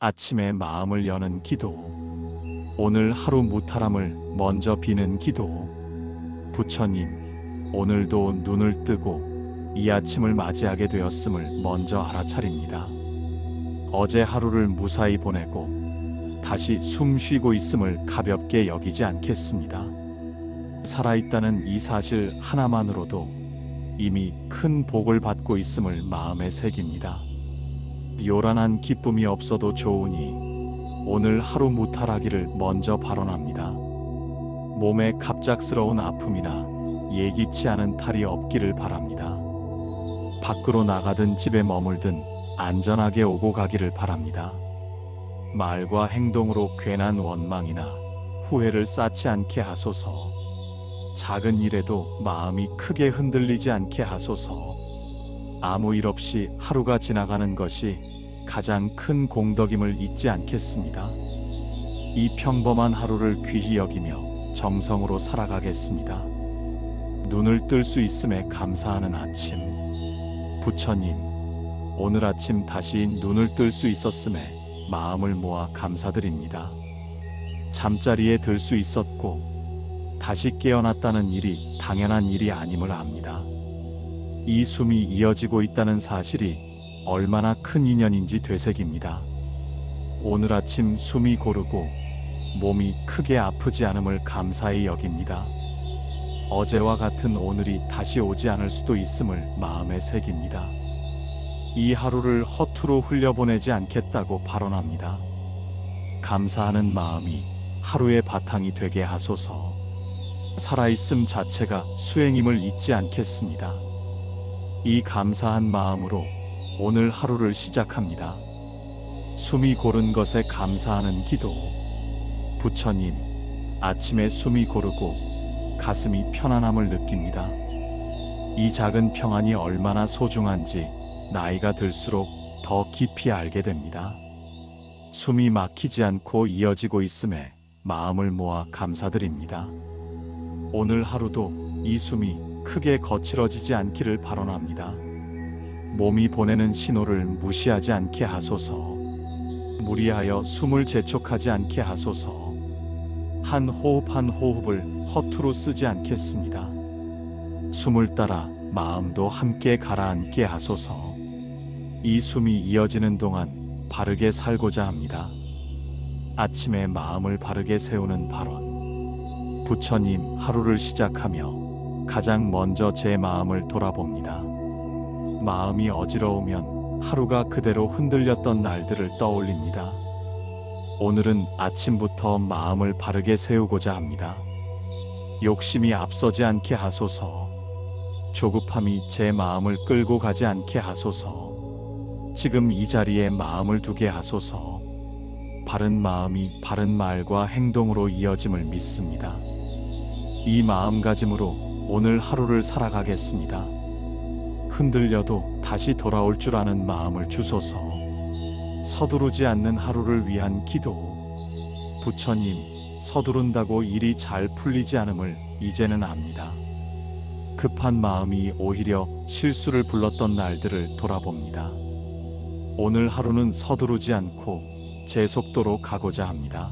아침에 마음을 여는 기도. 오늘 하루 무탈함을 먼저 비는 기도. 부처님, 오늘도 눈을 뜨고 이 아침을 맞이하게 되었음을 먼저 알아차립니다. 어제 하루를 무사히 보내고 다시 숨 쉬고 있음을 가볍게 여기지 않겠습니다. 살아있다는 이 사실 하나만으로도 이미 큰 복을 받고 있음을 마음에 새깁니다. 요란한 기쁨이 없어도 좋으니 오늘 하루 무탈하기를 먼저 발언합니다. 몸에 갑작스러운 아픔이나 예기치 않은 탈이 없기를 바랍니다. 밖으로 나가든 집에 머물든 안전하게 오고 가기를 바랍니다. 말과 행동으로 괜한 원망이나 후회를 쌓지 않게 하소서. 작은 일에도 마음이 크게 흔들리지 않게 하소서. 아무 일 없이 하루가 지나가는 것이 가장 큰 공덕임을 잊지 않겠습니다. 이 평범한 하루를 귀히 여기며 정성으로 살아가겠습니다. 눈을 뜰 수 있음에 감사하는 아침. 부처님, 오늘 아침 다시 눈을 뜰 수 있었음에 마음을 모아 감사드립니다. 잠자리에 들 수 있었고 다시 깨어났다는 일이 당연한 일이 아님을 압니다. 이 숨이 이어지고 있다는 사실이 얼마나 큰 인연인지 되새깁니다. 오늘 아침 숨이 고르고 몸이 크게 아프지 않음을 감사히 여깁니다. 어제와 같은 오늘이 다시 오지 않을 수도 있음을 마음에 새깁니다. 이 하루를 허투루 흘려보내지 않겠다고 발언합니다. 감사하는 마음이 하루의 바탕이 되게 하소서. 살아있음 자체가 수행임을 잊지 않겠습니다. 이 감사한 마음으로 오늘 하루를 시작합니다. 숨이 고른 것에 감사하는 기도. 부처님, 아침에 숨이 고르고 가슴이 편안함을 느낍니다. 이 작은 평안이 얼마나 소중한지 나이가 들수록 더 깊이 알게 됩니다. 숨이 막히지 않고 이어지고 있음에 마음을 모아 감사드립니다. 오늘 하루도 이 숨이 크게 거칠어지지 않기를 발언합니다. 몸이 보내는 신호를 무시하지 않게 하소서. 무리하여 숨을 재촉하지 않게 하소서. 한 호흡 한 호흡을 허투루 쓰지 않겠습니다. 숨을 따라 마음도 함께 가라앉게 하소서. 이 숨이 이어지는 동안 바르게 살고자 합니다. 아침에 마음을 바르게 세우는 발언. 부처님, 하루를 시작하며 가장 먼저 제 마음을 돌아봅니다. 마음이 어지러우면 하루가 그대로 흔들렸던 날들을 떠올립니다. 오늘은 아침부터 마음을 바르게 세우고자 합니다. 욕심이 앞서지 않게 하소서. 조급함이 제 마음을 끌고 가지 않게 하소서. 지금 이 자리에 마음을 두게 하소서. 바른 마음이 바른 말과 행동으로 이어짐을 믿습니다. 이 마음가짐으로 오늘 하루를 살아가겠습니다. 흔들려도 다시 돌아올 줄 아는 마음을 주소서. 서두르지 않는 하루를 위한 기도. 부처님, 서두른다고 일이 잘 풀리지 않음을 이제는 압니다. 급한 마음이 오히려 실수를 불렀던 날들을 돌아봅니다. 오늘 하루는 서두르지 않고 제 속도로 가고자 합니다.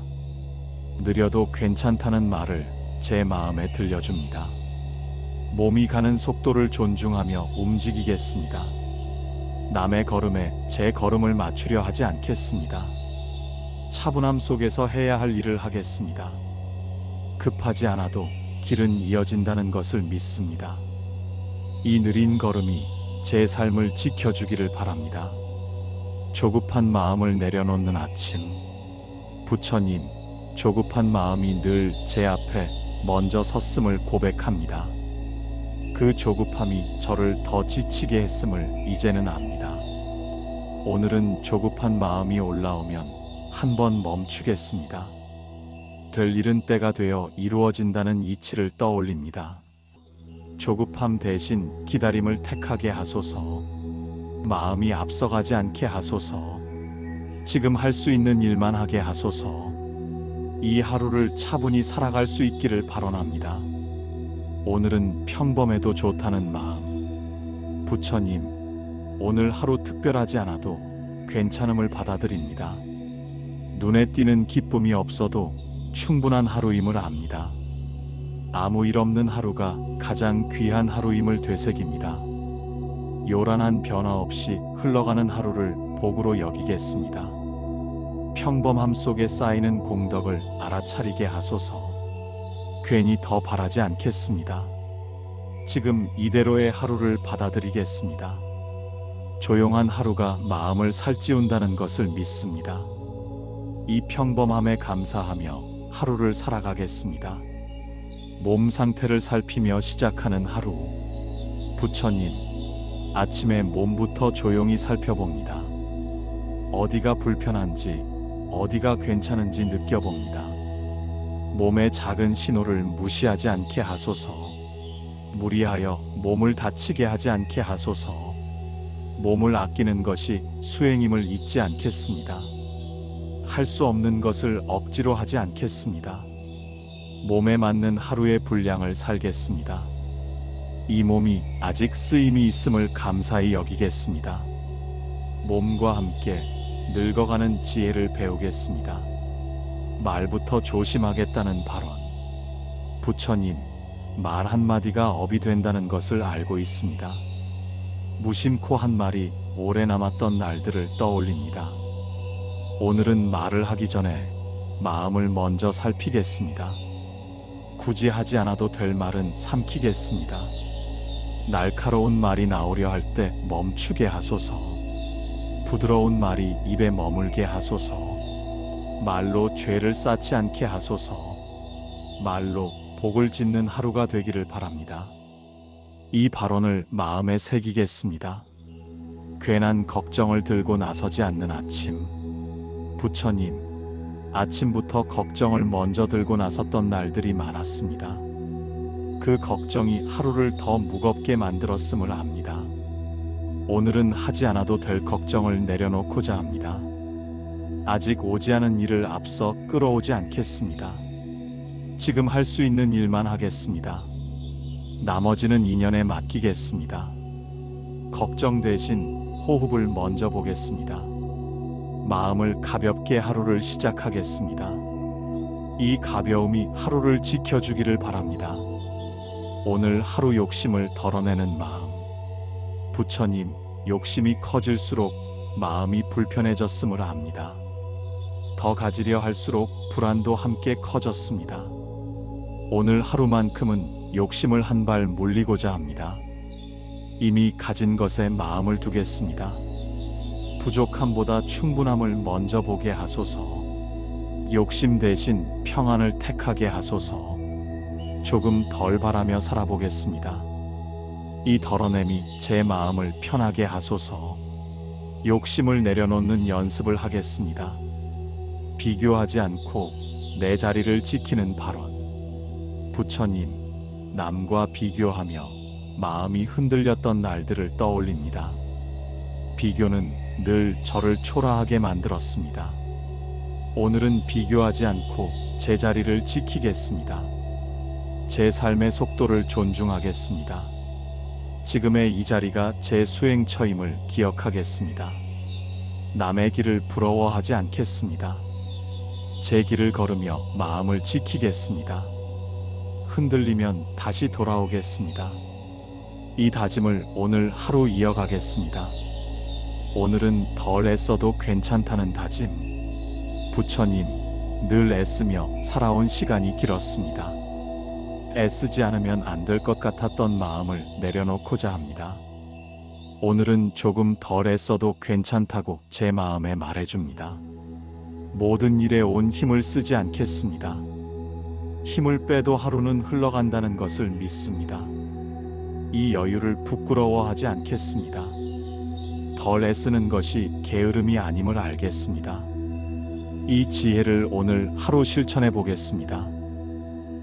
느려도 괜찮다는 말을 제 마음에 들려줍니다. 몸이 가는 속도를 존중하며 움직이겠습니다. 남의 걸음에 제 걸음을 맞추려 하지 않겠습니다. 차분함 속에서 해야 할 일을 하겠습니다. 급하지 않아도 길은 이어진다는 것을 믿습니다. 이 느린 걸음이 제 삶을 지켜주기를 바랍니다. 조급한 마음을 내려놓는 아침. 부처님, 조급한 마음이 늘 제 앞에 먼저 섰음을 고백합니다. 그 조급함이 저를 더 지치게 했음을 이제는 압니다. 오늘은 조급한 마음이 올라오면 한번 멈추겠습니다. 될 일은 때가 되어 이루어진다는 이치를 떠올립니다. 조급함 대신 기다림을 택하게 하소서. 마음이 앞서가지 않게 하소서. 지금 할 수 있는 일만 하게 하소서. 이 하루를 차분히 살아갈 수 있기를 발언합니다. 오늘은 평범해도 좋다는 마음. 부처님, 오늘 하루 특별하지 않아도 괜찮음을 받아들입니다. 눈에 띄는 기쁨이 없어도 충분한 하루임을 압니다. 아무 일 없는 하루가 가장 귀한 하루임을 되새깁니다. 요란한 변화 없이 흘러가는 하루를 복으로 여기겠습니다. 평범함 속에 쌓이는 공덕을 알아차리게 하소서. 괜히 더 바라지 않겠습니다. 지금 이대로의 하루를 받아들이겠습니다. 조용한 하루가 마음을 살찌운다는 것을 믿습니다. 이 평범함에 감사하며 하루를 살아가겠습니다. 몸 상태를 살피며 시작하는 하루. 부처님, 아침에 몸부터 조용히 살펴봅니다. 어디가 불편한지, 어디가 괜찮은지 느껴봅니다. 몸의 작은 신호를 무시하지 않게 하소서. 무리하여 몸을 다치게 하지 않게 하소서. 몸을 아끼는 것이 수행임을 잊지 않겠습니다. 할 수 없는 것을 억지로 하지 않겠습니다. 몸에 맞는 하루의 분량을 살겠습니다. 이 몸이 아직 쓰임이 있음을 감사히 여기겠습니다. 몸과 함께 늙어가는 지혜를 배우겠습니다. 말부터 조심하겠다는 발언. 부처님, 말 한마디가 업이 된다는 것을 알고 있습니다. 무심코 한 말이 오래 남았던 날들을 떠올립니다. 오늘은 말을 하기 전에 마음을 먼저 살피겠습니다. 굳이 하지 않아도 될 말은 삼키겠습니다. 날카로운 말이 나오려 할 때 멈추게 하소서. 부드러운 말이 입에 머물게 하소서. 말로 죄를 쌓지 않게 하소서. 말로 복을 짓는 하루가 되기를 바랍니다. 이 발언을 마음에 새기겠습니다. 괜한 걱정을 들고 나서지 않는 아침. 부처님, 아침부터 걱정을 먼저 들고 나섰던 날들이 많았습니다. 그 걱정이 하루를 더 무겁게 만들었음을 압니다. 오늘은 하지 않아도 될 걱정을 내려놓고자 합니다. 아직 오지 않은 일을 앞서 끌어오지 않겠습니다. 지금 할 수 있는 일만 하겠습니다. 나머지는 인연에 맡기겠습니다. 걱정 대신 호흡을 먼저 보겠습니다. 마음을 가볍게 하루를 시작하겠습니다. 이 가벼움이 하루를 지켜주기를 바랍니다. 오늘 하루 욕심을 덜어내는 마음. 부처님, 욕심이 커질수록 마음이 불편해졌음을 압니다. 더 가지려 할수록 불안도 함께 커졌습니다. 오늘 하루만큼은 욕심을 한 발 물리고자 합니다. 이미 가진 것에 마음을 두겠습니다. 부족함보다 충분함을 먼저 보게 하소서. 욕심 대신 평안을 택하게 하소서. 조금 덜 바라며 살아보겠습니다. 이 덜어냄이 제 마음을 편하게 하소서. 욕심을 내려놓는 연습을 하겠습니다. 비교하지 않고 내 자리를 지키는 발언. 부처님, 남과 비교하며 마음이 흔들렸던 날들을 떠올립니다. 비교는 늘 저를 초라하게 만들었습니다. 오늘은 비교하지 않고 제 자리를 지키겠습니다. 제 삶의 속도를 존중하겠습니다. 지금의 이 자리가 제 수행처임을 기억하겠습니다. 남의 길을 부러워하지 않겠습니다. 제 길을 걸으며 마음을 지키겠습니다. 흔들리면 다시 돌아오겠습니다. 이 다짐을 오늘 하루 이어가겠습니다. 오늘은 덜 애써도 괜찮다는 다짐. 부처님, 늘 애쓰며 살아온 시간이 길었습니다. 애쓰지 않으면 안 될 것 같았던 마음을 내려놓고자 합니다. 오늘은 조금 덜 애써도 괜찮다고 제 마음에 말해줍니다. 모든 일에 온 힘을 쓰지 않겠습니다. 힘을 빼도 하루는 흘러간다는 것을 믿습니다. 이 여유를 부끄러워하지 않겠습니다. 덜 애쓰는 것이 게으름이 아님을 알겠습니다. 이 지혜를 오늘 하루 실천해 보겠습니다.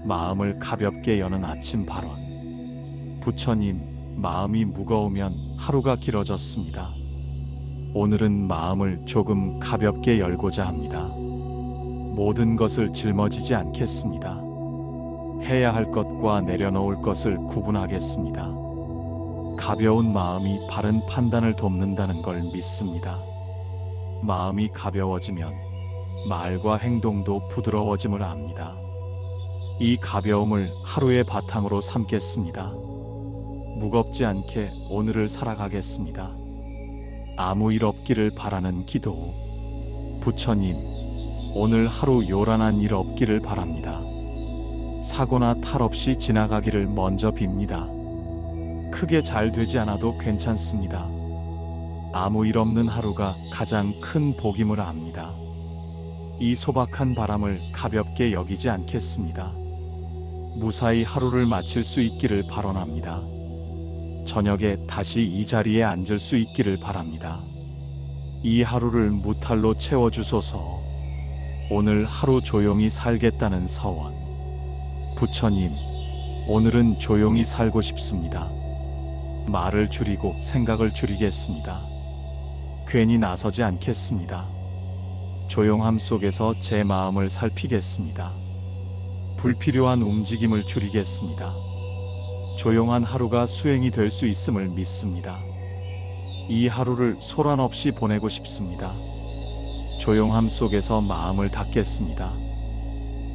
마음을 가볍게 여는 아침 발언. 부처님, 마음이 무거우면 하루가 길어졌습니다. 오늘은 마음을 조금 가볍게 열고자 합니다. 모든 것을 짊어지지 않겠습니다. 해야 할 것과 내려놓을 것을 구분하겠습니다. 가벼운 마음이 바른 판단을 돕는다는 걸 믿습니다. 마음이 가벼워지면 말과 행동도 부드러워짐을 압니다. 이 가벼움을 하루의 바탕으로 삼겠습니다. 무겁지 않게 오늘을 살아가겠습니다. 아무 일 없기를 바라는 기도. 부처님, 오늘 하루 요란한 일 없기를 바랍니다. 사고나 탈 없이 지나가기를 먼저 빕니다. 크게 잘 되지 않아도 괜찮습니다. 아무 일 없는 하루가 가장 큰 복임을 압니다. 이 소박한 바람을 가볍게 여기지 않겠습니다. 무사히 하루를 마칠 수 있기를 발언합니다. 저녁에 다시 이 자리에 앉을 수 있기를 바랍니다. 이 하루를 무탈로 채워주소서. 오늘 하루 조용히 살겠다는 서원. 부처님, 오늘은 조용히 살고 싶습니다. 말을 줄이고 생각을 줄이겠습니다. 괜히 나서지 않겠습니다. 조용함 속에서 제 마음을 살피겠습니다. 불필요한 움직임을 줄이겠습니다. 조용한 하루가 수행이 될 수 있음을 믿습니다. 이 하루를 소란 없이 보내고 싶습니다. 조용함 속에서 마음을 닫겠습니다.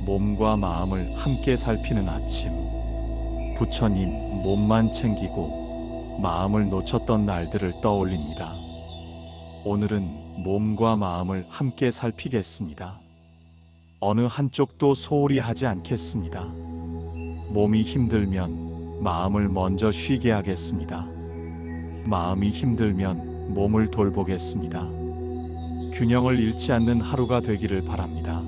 몸과 마음을 함께 살피는 아침. 부처님, 몸만 챙기고 마음을 놓쳤던 날들을 떠올립니다. 오늘은 몸과 마음을 함께 살피겠습니다. 어느 한쪽도 소홀히 하지 않겠습니다. 몸이 힘들면 마음을 먼저 쉬게 하겠습니다. 마음이 힘들면 몸을 돌보겠습니다. 균형을 잃지 않는 하루가 되기를 바랍니다.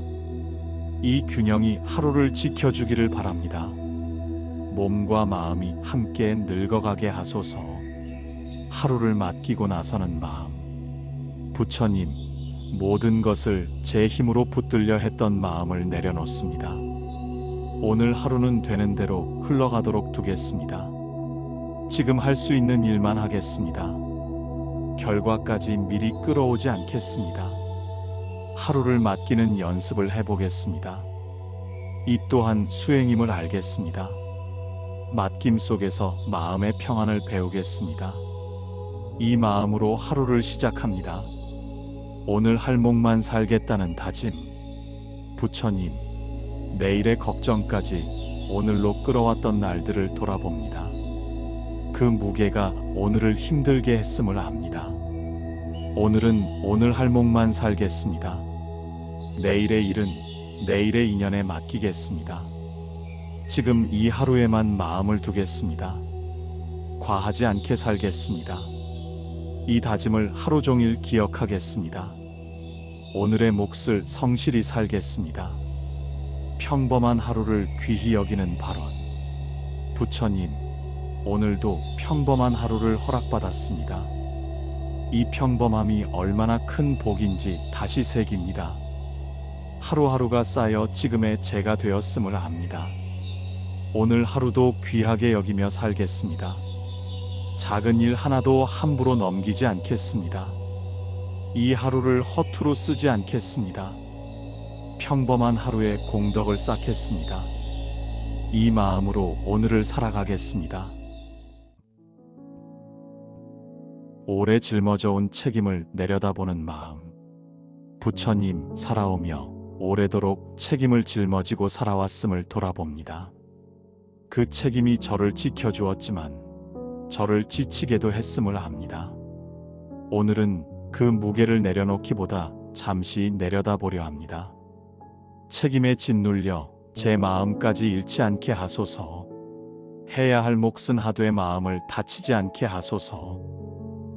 이 균형이 하루를 지켜주기를 바랍니다. 몸과 마음이 함께 늙어가게 하소서. 하루를 맡기고 나서는 마음. 부처님, 모든 것을 제 힘으로 붙들려 했던 마음을 내려놓습니다. 오늘 하루는 되는 대로 흘러가도록 두겠습니다. 지금 할 수 있는 일만 하겠습니다. 결과까지 미리 끌어오지 않겠습니다. 하루를 맡기는 연습을 해보겠습니다. 이 또한 수행임을 알겠습니다. 맡김 속에서 마음의 평안을 배우겠습니다. 이 마음으로 하루를 시작합니다. 오늘 할목만 살겠다는 다짐. 부처님, 내일의 걱정까지 오늘로 끌어왔던 날들을 돌아봅니다. 그 무게가 오늘을 힘들게 했음을 압니다. 오늘은 오늘 할목만 살겠습니다. 내일의 일은 내일의 인연에 맡기겠습니다. 지금 이 하루에만 마음을 두겠습니다. 과하지 않게 살겠습니다. 이 다짐을 하루 종일 기억하겠습니다. 오늘의 몫을 성실히 살겠습니다. 평범한 하루를 귀히 여기는 발언. 부처님, 오늘도 평범한 하루를 허락받았습니다. 이 평범함이 얼마나 큰 복인지 다시 새깁니다. 하루하루가 쌓여 지금의 제가 되었음을 압니다. 오늘 하루도 귀하게 여기며 살겠습니다. 작은 일 하나도 함부로 넘기지 않겠습니다. 이 하루를 허투루 쓰지 않겠습니다. 평범한 하루에 공덕을 쌓겠습니다. 이 마음으로 오늘을 살아가겠습니다. 오래 짊어져온 책임을 내려다보는 마음. 부처님, 살아오며 오래도록 책임을 짊어지고 살아왔음을 돌아봅니다. 그 책임이 저를 지켜주었지만 저를 지치게도 했음을 압니다. 오늘은 그 무게를 내려놓기보다 잠시 내려다보려 합니다. 책임에 짓눌려 제 마음까지 잃지 않게 하소서. 해야 할 몫은 하되 마음을 다치지 않게 하소서.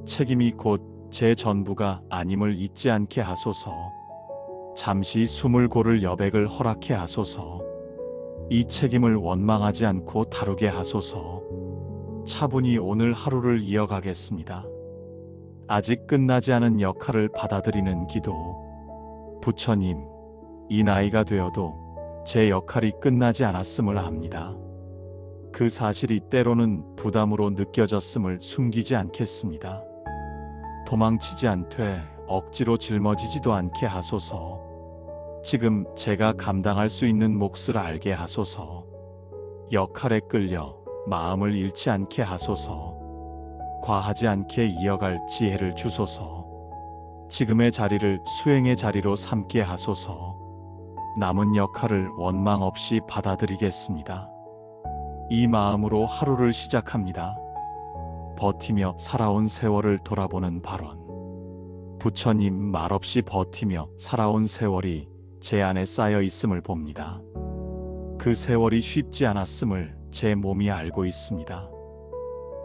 책임이 곧 제 전부가 아님을 잊지 않게 하소서. 잠시 숨을 고를 여백을 허락해 하소서. 이 책임을 원망하지 않고 다루게 하소서. 차분히 오늘 하루를 이어가겠습니다. 아직 끝나지 않은 역할을 받아들이는 기도. 부처님, 이 나이가 되어도 제 역할이 끝나지 않았음을 압니다. 그 사실이 때로는 부담으로 느껴졌음을 숨기지 않겠습니다. 도망치지 않되 억지로 짊어지지도 않게 하소서. 지금 제가 감당할 수 있는 몫을 알게 하소서. 역할에 끌려 마음을 잃지 않게 하소서. 과하지 않게 이어갈 지혜를 주소서. 지금의 자리를 수행의 자리로 삼게 하소서. 남은 역할을 원망 없이 받아들이겠습니다. 이 마음으로 하루를 시작합니다. 버티며 살아온 세월을 돌아보는 발언. 부처님, 말없이 버티며 살아온 세월이 제 안에 쌓여 있음을 봅니다. 그 세월이 쉽지 않았음을 제 몸이 알고 있습니다.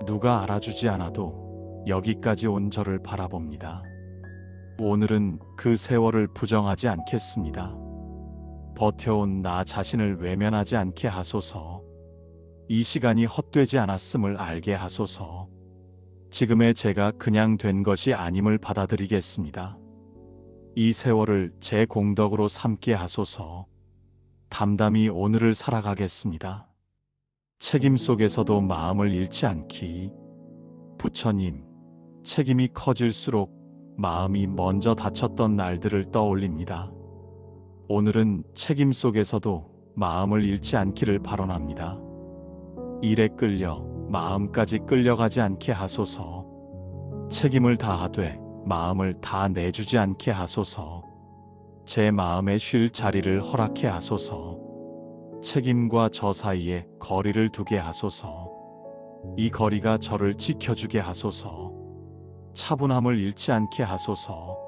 누가 알아주지 않아도 여기까지 온 저를 바라봅니다. 오늘은 그 세월을 부정하지 않겠습니다. 버텨온 나 자신을 외면하지 않게 하소서. 이 시간이 헛되지 않았음을 알게 하소서. 지금의 제가 그냥 된 것이 아님을 받아들이겠습니다. 이 세월을 제 공덕으로 삼게 하소서. 담담히 오늘을 살아가겠습니다. 책임 속에서도 마음을 잃지 않기. 부처님, 책임이 커질수록 마음이 먼저 다쳤던 날들을 떠올립니다. 오늘은 책임 속에서도 마음을 잃지 않기를 발언합니다. 일에 끌려 마음까지 끌려가지 않게 하소서. 책임을 다하되 마음을 다 내주지 않게 하소서. 제 마음에 쉴 자리를 허락해 하소서. 책임과 저 사이에 거리를 두게 하소서. 이 거리가 저를 지켜주게 하소서. 차분함을 잃지 않게 하소서.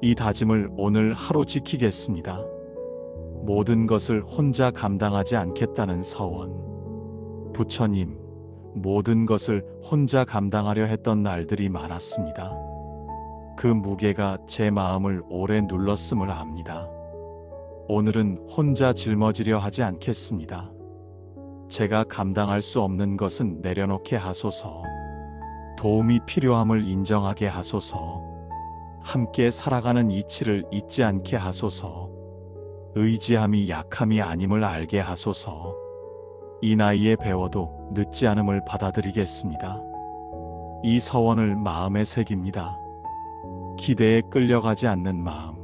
이 다짐을 오늘 하루 지키겠습니다. 모든 것을 혼자 감당하지 않겠다는 서원. 부처님, 모든 것을 혼자 감당하려 했던 날들이 많았습니다. 그 무게가 제 마음을 오래 눌렀음을 압니다. 오늘은 혼자 짊어지려 하지 않겠습니다. 제가 감당할 수 없는 것은 내려놓게 하소서. 도움이 필요함을 인정하게 하소서. 함께 살아가는 이치를 잊지 않게 하소서. 의지함이 약함이 아님을 알게 하소서. 이 나이에 배워도 늦지 않음을 받아들이겠습니다. 이 서원을 마음에 새깁니다. 기대에 끌려가지 않는 마음.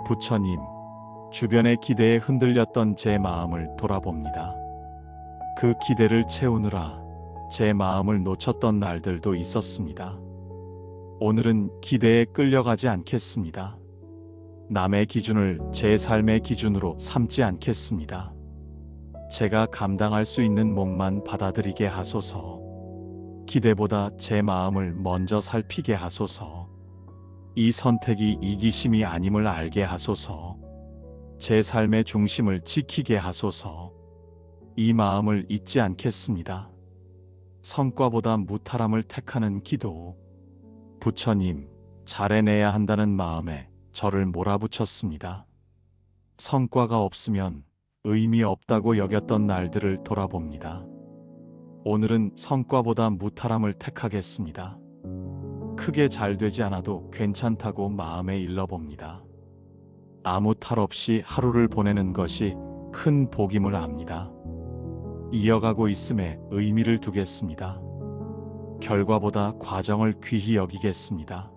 부처님, 주변의 기대에 흔들렸던 제 마음을 돌아봅니다. 그 기대를 채우느라 제 마음을 놓쳤던 날들도 있었습니다. 오늘은 기대에 끌려가지 않겠습니다. 남의 기준을 제 삶의 기준으로 삼지 않겠습니다. 제가 감당할 수 있는 몫만 받아들이게 하소서. 기대보다 제 마음을 먼저 살피게 하소서. 이 선택이 이기심이 아님을 알게 하소서. 제 삶의 중심을 지키게 하소서. 이 마음을 잊지 않겠습니다. 성과보다 무탈함을 택하는 기도. 부처님, 잘해내야 한다는 마음에 저를 몰아붙였습니다. 성과가 없으면 의미 없다고 여겼던 날들을 돌아봅니다. 오늘은 성과보다 무탈함을 택하겠습니다. 크게 잘 되지 않아도 괜찮다고 마음에 일러봅니다. 아무 탈 없이 하루를 보내는 것이 큰 복임을 압니다. 이어가고 있음에 의미를 두겠습니다. 결과보다 과정을 귀히 여기겠습니다.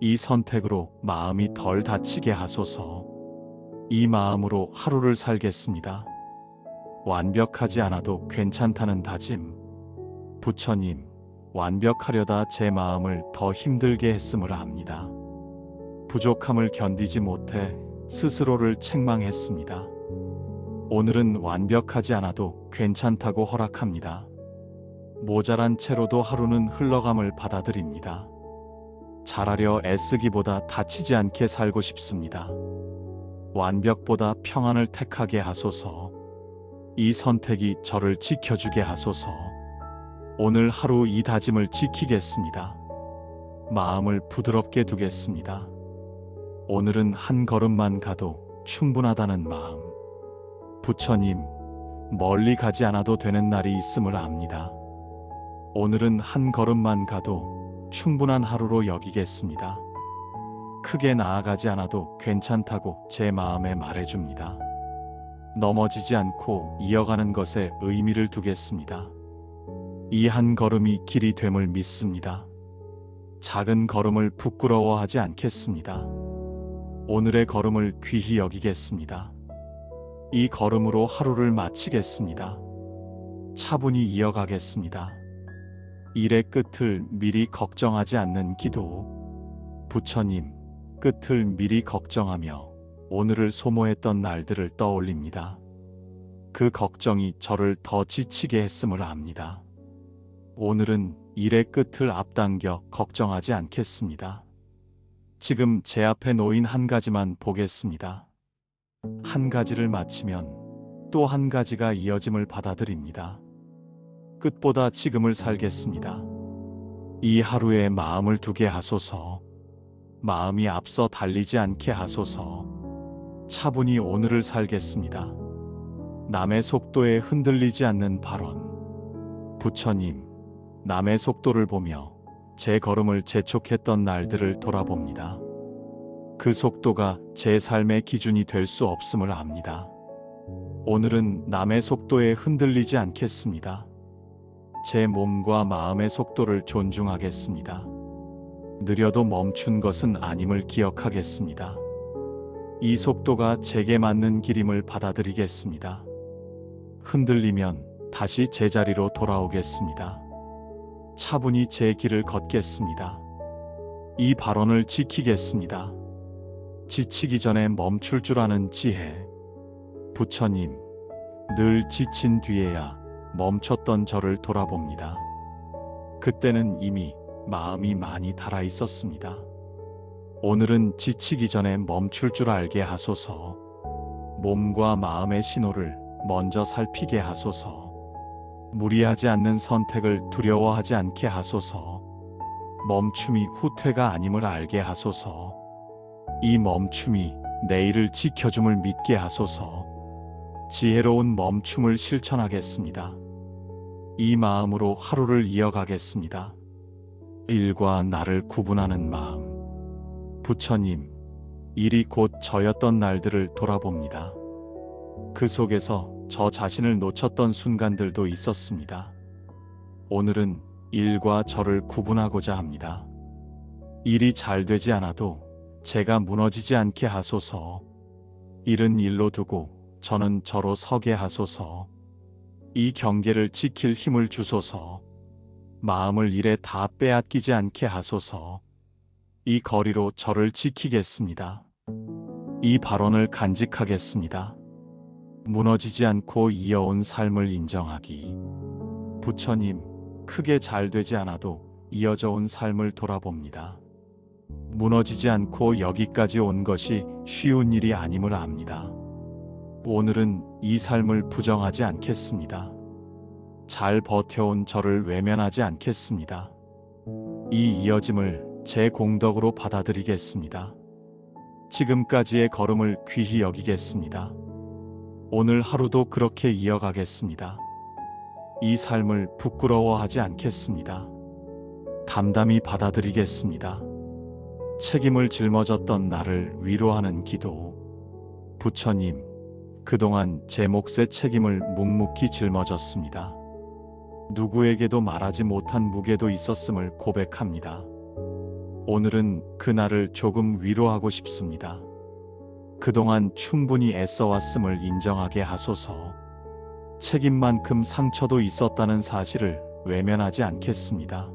이 선택으로 마음이 덜 다치게 하소서. 이 마음으로 하루를 살겠습니다. 완벽하지 않아도 괜찮다는 다짐. 부처님, 완벽하려다 제 마음을 더 힘들게 했음을 압니다. 부족함을 견디지 못해 스스로를 책망했습니다. 오늘은 완벽하지 않아도 괜찮다고 허락합니다. 모자란 채로도 하루는 흘러감을 받아들입니다. 잘하려 애쓰기보다 다치지 않게 살고 싶습니다. 완벽보다 평안을 택하게 하소서. 이 선택이 저를 지켜주게 하소서. 오늘 하루 이 다짐을 지키겠습니다. 마음을 부드럽게 두겠습니다. 오늘은 한 걸음만 가도 충분하다는 마음. 부처님, 멀리 가지 않아도 되는 날이 있음을 압니다. 오늘은 한 걸음만 가도 충분한 하루로 여기겠습니다. 크게 나아가지 않아도 괜찮다고 제 마음에 말해줍니다. 넘어지지 않고 이어가는 것에 의미를 두겠습니다. 이 한 걸음이 길이 됨을 믿습니다. 작은 걸음을 부끄러워하지 않겠습니다. 오늘의 걸음을 귀히 여기겠습니다. 이 걸음으로 하루를 마치겠습니다. 차분히 이어가겠습니다. 일의 끝을 미리 걱정하지 않는 기도. 부처님, 끝을 미리 걱정하며 오늘을 소모했던 날들을 떠올립니다. 그 걱정이 저를 더 지치게 했음을 압니다. 오늘은 일의 끝을 앞당겨 걱정하지 않겠습니다. 지금 제 앞에 놓인 한 가지만 보겠습니다. 한 가지를 마치면 또 한 가지가 이어짐을 받아들입니다. 끝보다 지금을 살겠습니다. 이 하루에 마음을 두게 하소서. 마음이 앞서 달리지 않게 하소서. 차분히 오늘을 살겠습니다. 남의 속도에 흔들리지 않는 발언. 부처님, 남의 속도를 보며 제 걸음을 재촉했던 날들을 돌아봅니다. 그 속도가 제 삶의 기준이 될 수 없음을 압니다. 오늘은 남의 속도에 흔들리지 않겠습니다. 제 몸과 마음의 속도를 존중하겠습니다. 느려도 멈춘 것은 아님을 기억하겠습니다. 이 속도가 제게 맞는 길임을 받아들이겠습니다. 흔들리면 다시 제자리로 돌아오겠습니다. 차분히 제 길을 걷겠습니다. 이 발언을 지키겠습니다. 지치기 전에 멈출 줄 아는 지혜. 부처님, 늘 지친 뒤에야 멈췄던 저를 돌아봅니다. 그때는 이미 마음이 많이 달아 있었습니다. 오늘은 지치기 전에 멈출 줄 알게 하소서. 몸과 마음의 신호를 먼저 살피게 하소서. 무리하지 않는 선택을 두려워하지 않게 하소서. 멈춤이 후퇴가 아님을 알게 하소서. 이 멈춤이 내일을 지켜줌을 믿게 하소서. 지혜로운 멈춤을 실천하겠습니다. 이 마음으로 하루를 이어가겠습니다. 일과 나를 구분하는 마음. 부처님, 일이 곧 저였던 날들을 돌아봅니다. 그 속에서 저 자신을 놓쳤던 순간들도 있었습니다. 오늘은 일과 저를 구분하고자 합니다. 일이 잘 되지 않아도 제가 무너지지 않게 하소서. 일은 일로 두고 저는 저로 서게 하소서. 이 경계를 지킬 힘을 주소서. 마음을 일에 다 빼앗기지 않게 하소서. 이 거리로 저를 지키겠습니다. 이 발언을 간직하겠습니다. 무너지지 않고 이어온 삶을 인정하기. 부처님, 크게 잘 되지 않아도 이어져 온 삶을 돌아봅니다. 무너지지 않고 여기까지 온 것이 쉬운 일이 아님을 압니다. 오늘은 이 삶을 부정하지 않겠습니다. 잘 버텨온 저를 외면하지 않겠습니다. 이 이어짐을 제 공덕으로 받아들이겠습니다. 지금까지의 걸음을 귀히 여기겠습니다. 오늘 하루도 그렇게 이어가겠습니다. 이 삶을 부끄러워하지 않겠습니다. 담담히 받아들이겠습니다. 책임을 짊어졌던 나를 위로하는 기도. 부처님, 그동안 제 몫의 책임을 묵묵히 짊어졌습니다. 누구에게도 말하지 못한 무게도 있었음을 고백합니다. 오늘은 그 나를 조금 위로하고 싶습니다. 그동안 충분히 애써왔음을 인정하게 하소서. 책임만큼 상처도 있었다는 사실을 외면하지 않겠습니다.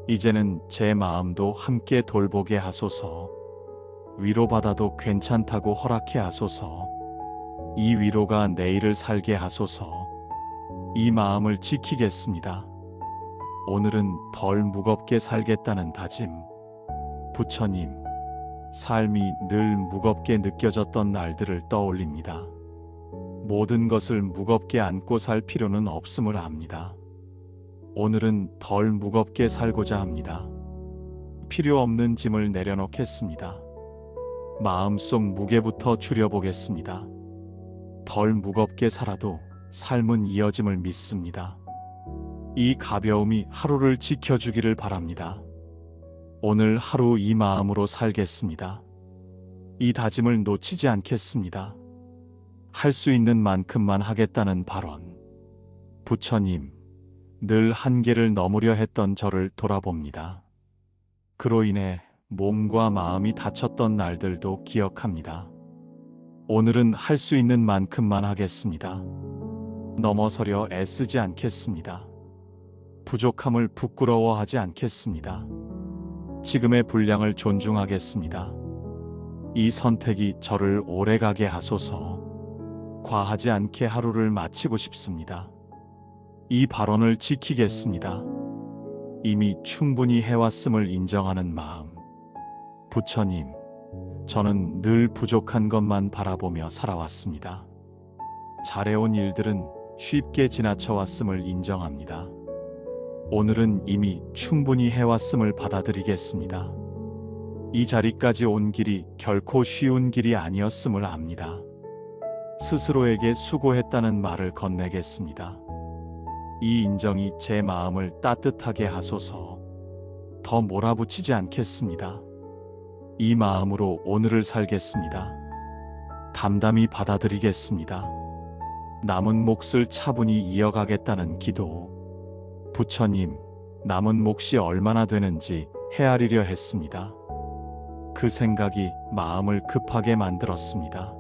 이제는 제 마음도 함께 돌보게 하소서. 위로받아도 괜찮다고 허락해 하소서. 이 위로가 내일을 살게 하소서. 이 마음을 지키겠습니다. 오늘은 덜 무겁게 살겠다는 다짐. 부처님, 삶이 늘 무겁게 느껴졌던 날들을 떠올립니다. 모든 것을 무겁게 안고 살 필요는 없음을 압니다. 오늘은 덜 무겁게 살고자 합니다. 필요 없는 짐을 내려놓겠습니다. 마음속 무게부터 줄여보겠습니다. 덜 무겁게 살아도 삶은 이어짐을 믿습니다. 이 가벼움이 하루를 지켜주기를 바랍니다. 오늘 하루 이 마음으로 살겠습니다. 이 다짐을 놓치지 않겠습니다. 할 수 있는 만큼만 하겠다는 발언. 부처님, 늘 한계를 넘으려 했던 저를 돌아봅니다. 그로 인해 몸과 마음이 다쳤던 날들도 기억합니다. 오늘은 할 수 있는 만큼만 하겠습니다. 넘어서려 애쓰지 않겠습니다. 부족함을 부끄러워하지 않겠습니다. 지금의 분량을 존중하겠습니다. 이 선택이 저를 오래가게 하소서. 과하지 않게 하루를 마치고 싶습니다. 이 발언을 지키겠습니다. 이미 충분히 해왔음을 인정하는 마음. 부처님, 저는 늘 부족한 것만 바라보며 살아왔습니다. 잘해온 일들은 쉽게 지나쳐왔음을 인정합니다. 오늘은 이미 충분히 해왔음을 받아들이겠습니다. 이 자리까지 온 길이 결코 쉬운 길이 아니었음을 압니다. 스스로에게 수고했다는 말을 건네겠습니다. 이 인정이 제 마음을 따뜻하게 하소서. 더 몰아붙이지 않겠습니다. 이 마음으로 오늘을 살겠습니다. 담담히 받아들이겠습니다. 남은 몫을 차분히 이어가겠다는 기도. 부처님, 남은 몫이 얼마나 되는지 헤아리려 했습니다. 그 생각이 마음을 급하게 만들었습니다.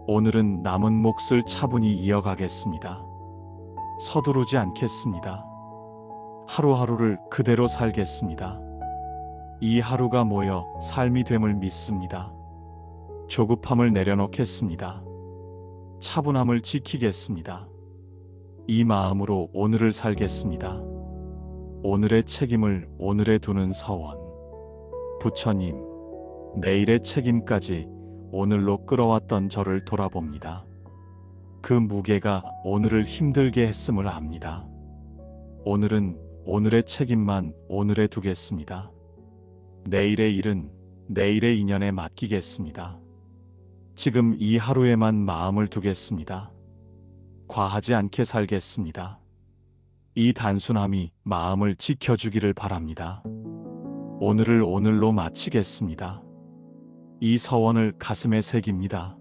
오늘은 남은 몫을 차분히 이어가겠습니다. 서두르지 않겠습니다. 하루하루를 그대로 살겠습니다. 이 하루가 모여 삶이 됨을 믿습니다. 조급함을 내려놓겠습니다. 차분함을 지키겠습니다. 이 마음으로 오늘을 살겠습니다. 오늘의 책임을 오늘에 두는 서원. 부처님, 내일의 책임까지 오늘로 끌어왔던 저를 돌아봅니다. 그 무게가 오늘을 힘들게 했음을 압니다. 오늘은 오늘의 책임만 오늘에 두겠습니다. 내일의 일은 내일의 인연에 맡기겠습니다. 지금 이 하루에만 마음을 두겠습니다. 과하지 않게 살겠습니다. 이 단순함이 마음을 지켜주기를 바랍니다. 오늘을 오늘로 마치겠습니다. 이 서원을 가슴에 새깁니다.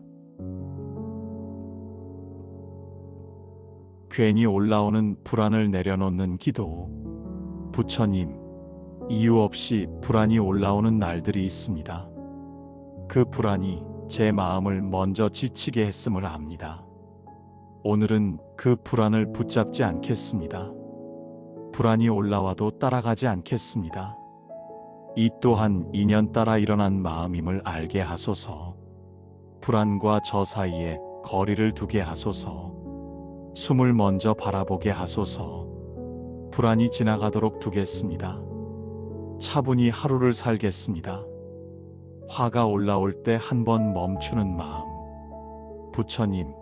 괜히 올라오는 불안을 내려놓는 기도. 부처님, 이유 없이 불안이 올라오는 날들이 있습니다. 그 불안이 제 마음을 먼저 지치게 했음을 압니다. 오늘은 그 불안을 붙잡지 않겠습니다. 불안이 올라와도 따라가지 않겠습니다. 이 또한 인연 따라 일어난 마음임을 알게 하소서. 불안과 저 사이에 거리를 두게 하소서. 숨을 먼저 바라보게 하소서. 불안이 지나가도록 두겠습니다. 차분히 하루를 살겠습니다. 화가 올라올 때 한 번 멈추는 마음. 부처님,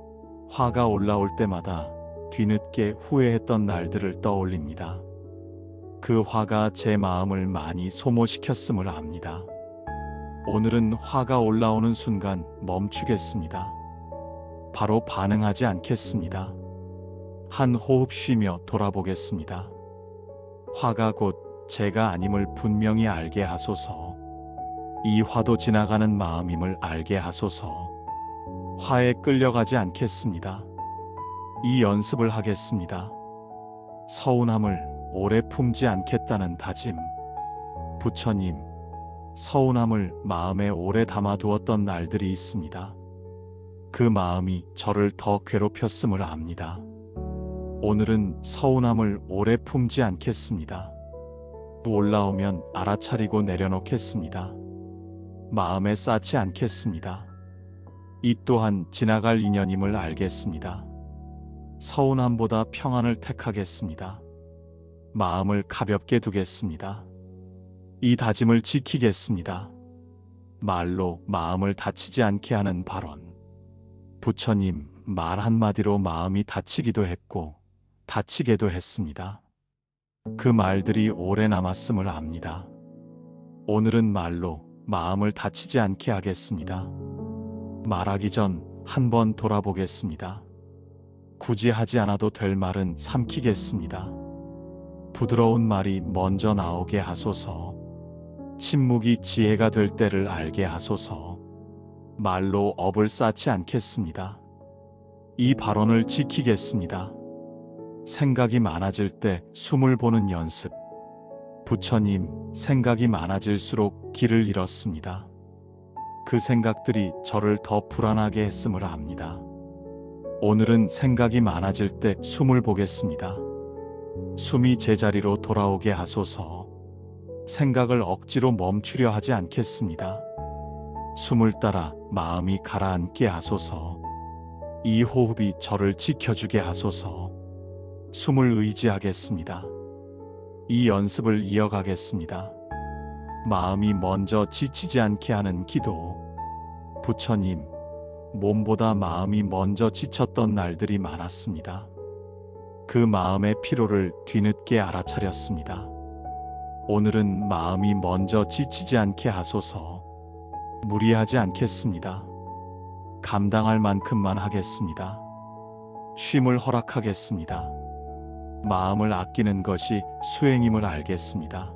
화가 올라올 때마다 뒤늦게 후회했던 날들을 떠올립니다. 그 화가 제 마음을 많이 소모시켰음을 압니다. 오늘은 화가 올라오는 순간 멈추겠습니다. 바로 반응하지 않겠습니다. 한 호흡 쉬며 돌아보겠습니다. 화가 곧 제가 아님을 분명히 알게 하소서. 이 화도 지나가는 마음임을 알게 하소서. 화에 끌려가지 않겠습니다. 이 연습을 하겠습니다. 서운함을 오래 품지 않겠다는 다짐. 부처님, 서운함을 마음에 오래 담아두었던 날들이 있습니다. 그 마음이 저를 더 괴롭혔음을 압니다. 오늘은 서운함을 오래 품지 않겠습니다. 올라오면 알아차리고 내려놓겠습니다. 마음에 쌓지 않겠습니다. 이 또한 지나갈 인연임을 알겠습니다. 서운함보다 평안을 택하겠습니다. 마음을 가볍게 두겠습니다. 이 다짐을 지키겠습니다. 말로 마음을 다치지 않게 하는 발언. 부처님, 말 한마디로 마음이 다치기도 했고 다치게도 했습니다. 그 말들이 오래 남았음을 압니다. 오늘은 말로 마음을 다치지 않게 하겠습니다. 말하기 전 한번 돌아보겠습니다. 굳이 하지 않아도 될 말은 삼키겠습니다. 부드러운 말이 먼저 나오게 하소서. 침묵이 지혜가 될 때를 알게 하소서. 말로 업을 쌓지 않겠습니다. 이 발언을 지키겠습니다. 생각이 많아질 때 숨을 보는 연습. 부처님, 생각이 많아질수록 길을 잃었습니다. 그 생각들이 저를 더 불안하게 했음을 압니다. 오늘은 생각이 많아질 때 숨을 보겠습니다. 숨이 제자리로 돌아오게 하소서. 생각을 억지로 멈추려 하지 않겠습니다. 숨을 따라 마음이 가라앉게 하소서. 이 호흡이 저를 지켜주게 하소서. 숨을 의지하겠습니다. 이 연습을 이어가겠습니다. 마음이 먼저 지치지 않게 하는 기도. 부처님, 몸보다 마음이 먼저 지쳤던 날들이 많았습니다. 그 마음의 피로를 뒤늦게 알아차렸습니다. 오늘은 마음이 먼저 지치지 않게 하소서. 무리하지 않겠습니다. 감당할 만큼만 하겠습니다. 쉼을 허락하겠습니다. 마음을 아끼는 것이 수행임을 알겠습니다.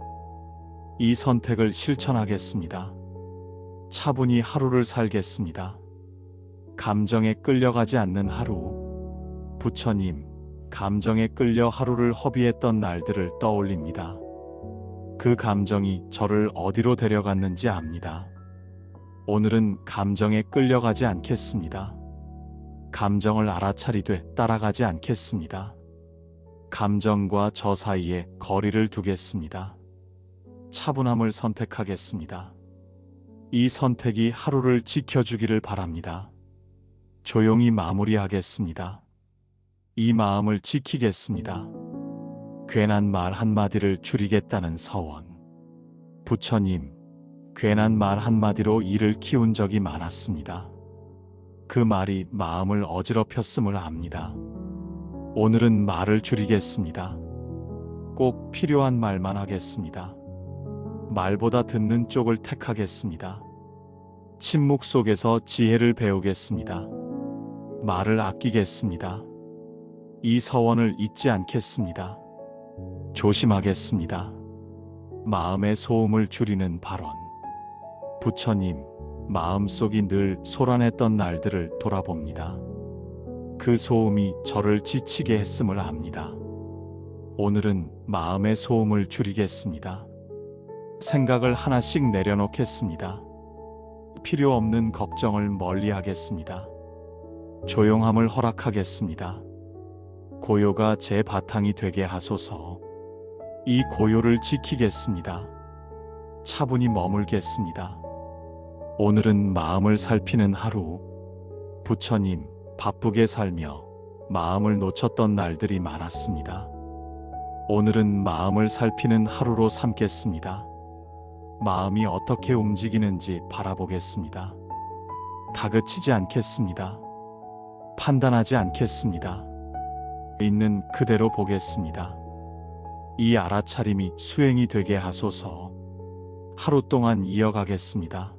이 선택을 실천하겠습니다. 차분히 하루를 살겠습니다. 감정에 끌려가지 않는 하루. 부처님, 감정에 끌려 하루를 허비했던 날들을 떠올립니다. 그 감정이 저를 어디로 데려갔는지 압니다. 오늘은 감정에 끌려가지 않겠습니다. 감정을 알아차리되 따라가지 않겠습니다. 감정과 저 사이에 거리를 두겠습니다. 차분함을 선택하겠습니다. 이 선택이 하루를 지켜주기를 바랍니다. 조용히 마무리하겠습니다. 이 마음을 지키겠습니다. 괜한 말 한마디를 줄이겠다는 서원. 부처님, 괜한 말 한마디로 일을 키운 적이 많았습니다. 그 말이 마음을 어지럽혔음을 압니다. 오늘은 말을 줄이겠습니다. 꼭 필요한 말만 하겠습니다. 말보다 듣는 쪽을 택하겠습니다. 침묵 속에서 지혜를 배우겠습니다. 말을 아끼겠습니다. 이 서원을 잊지 않겠습니다. 조심하겠습니다. 마음의 소음을 줄이는 발언. 부처님, 마음속이 늘 소란했던 날들을 돌아봅니다. 그 소음이 저를 지치게 했음을 압니다. 오늘은 마음의 소음을 줄이겠습니다. 생각을 하나씩 내려놓겠습니다. 필요 없는 걱정을 멀리하겠습니다. 조용함을 허락하겠습니다. 고요가 제 바탕이 되게 하소서. 이 고요를 지키겠습니다. 차분히 머물겠습니다. 오늘은 마음을 살피는 하루. 부처님, 바쁘게 살며 마음을 놓쳤던 날들이 많았습니다. 오늘은 마음을 살피는 하루로 삼겠습니다. 마음이 어떻게 움직이는지 바라보겠습니다. 다그치지 않겠습니다. 판단하지 않겠습니다. 있는 그대로 보겠습니다. 이 알아차림이 수행이 되게 하소서. 하루 동안 이어가겠습니다.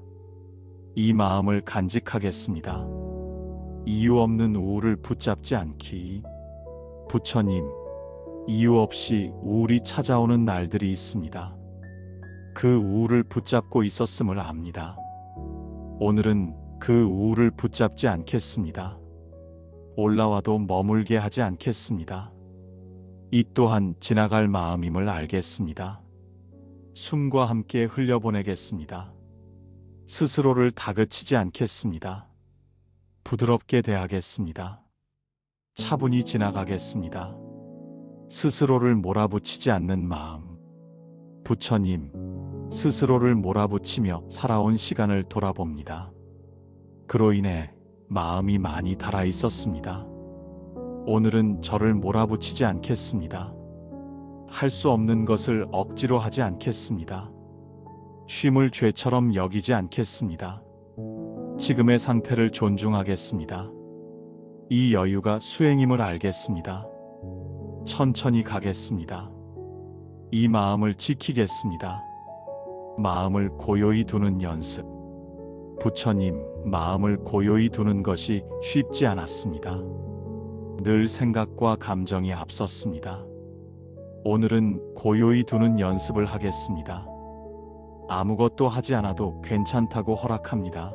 이 마음을 간직하겠습니다. 이유 없는 우울을 붙잡지 않기. 부처님, 이유 없이 우울이 찾아오는 날들이 있습니다. 그 우울을 붙잡고 있었음을 압니다. 오늘은 그 우울을 붙잡지 않겠습니다. 올라와도 머물게 하지 않겠습니다. 이 또한 지나갈 마음임을 알겠습니다. 숨과 함께 흘려보내겠습니다. 스스로를 다그치지 않겠습니다. 부드럽게 대하겠습니다. 차분히 지나가겠습니다. 스스로를 몰아붙이지 않는 마음. 부처님, 스스로를 몰아붙이며 살아온 시간을 돌아봅니다. 그로 인해 마음이 많이 달아 있었습니다. 오늘은 저를 몰아붙이지 않겠습니다. 할 수 없는 것을 억지로 하지 않겠습니다. 쉼을 죄처럼 여기지 않겠습니다. 지금의 상태를 존중하겠습니다. 이 여유가 수행임을 알겠습니다. 천천히 가겠습니다. 이 마음을 지키겠습니다. 마음을 고요히 두는 연습. 부처님, 마음을 고요히 두는 것이 쉽지 않았습니다. 늘 생각과 감정이 앞섰습니다. 오늘은 고요히 두는 연습을 하겠습니다. 아무것도 하지 않아도 괜찮다고 허락합니다.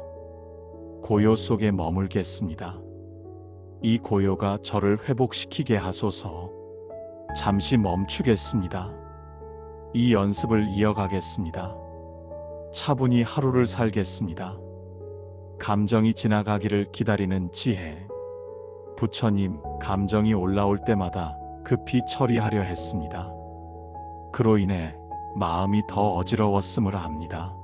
고요 속에 머물겠습니다. 이 고요가 저를 회복시키게 하소서. 잠시 멈추겠습니다. 이 연습을 이어가겠습니다. 차분히 하루를 살겠습니다. 감정이 지나가기를 기다리는 지혜. 부처님, 감정이 올라올 때마다 급히 처리하려 했습니다. 그로 인해 마음이 더 어지러웠음을 압니다.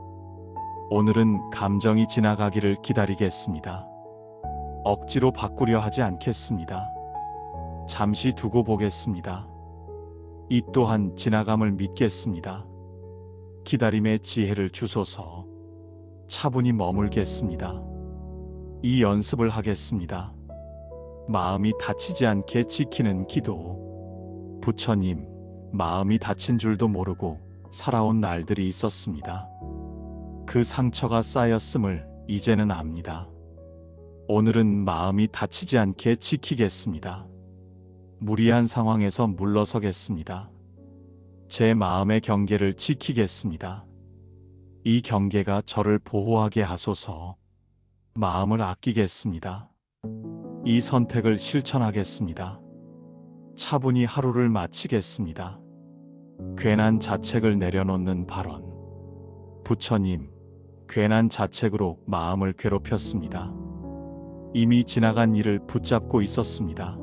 오늘은 감정이 지나가기를 기다리겠습니다. 억지로 바꾸려 하지 않겠습니다. 잠시 두고 보겠습니다. 이 또한 지나감을 믿겠습니다. 기다림의 지혜를 주소서. 차분히 머물겠습니다. 이 연습을 하겠습니다. 마음이 다치지 않게 지키는 기도. 부처님, 마음이 다친 줄도 모르고 살아온 날들이 있었습니다. 그 상처가 쌓였음을 이제는 압니다. 오늘은 마음이 다치지 않게 지키겠습니다. 무리한 상황에서 물러서겠습니다. 제 마음의 경계를 지키겠습니다. 이 경계가 저를 보호하게 하소서. 마음을 아끼겠습니다. 이 선택을 실천하겠습니다. 차분히 하루를 마치겠습니다. 괜한 자책을 내려놓는 발언. 부처님, 괜한 자책으로 마음을 괴롭혔습니다. 이미 지나간 일을 붙잡고 있었습니다.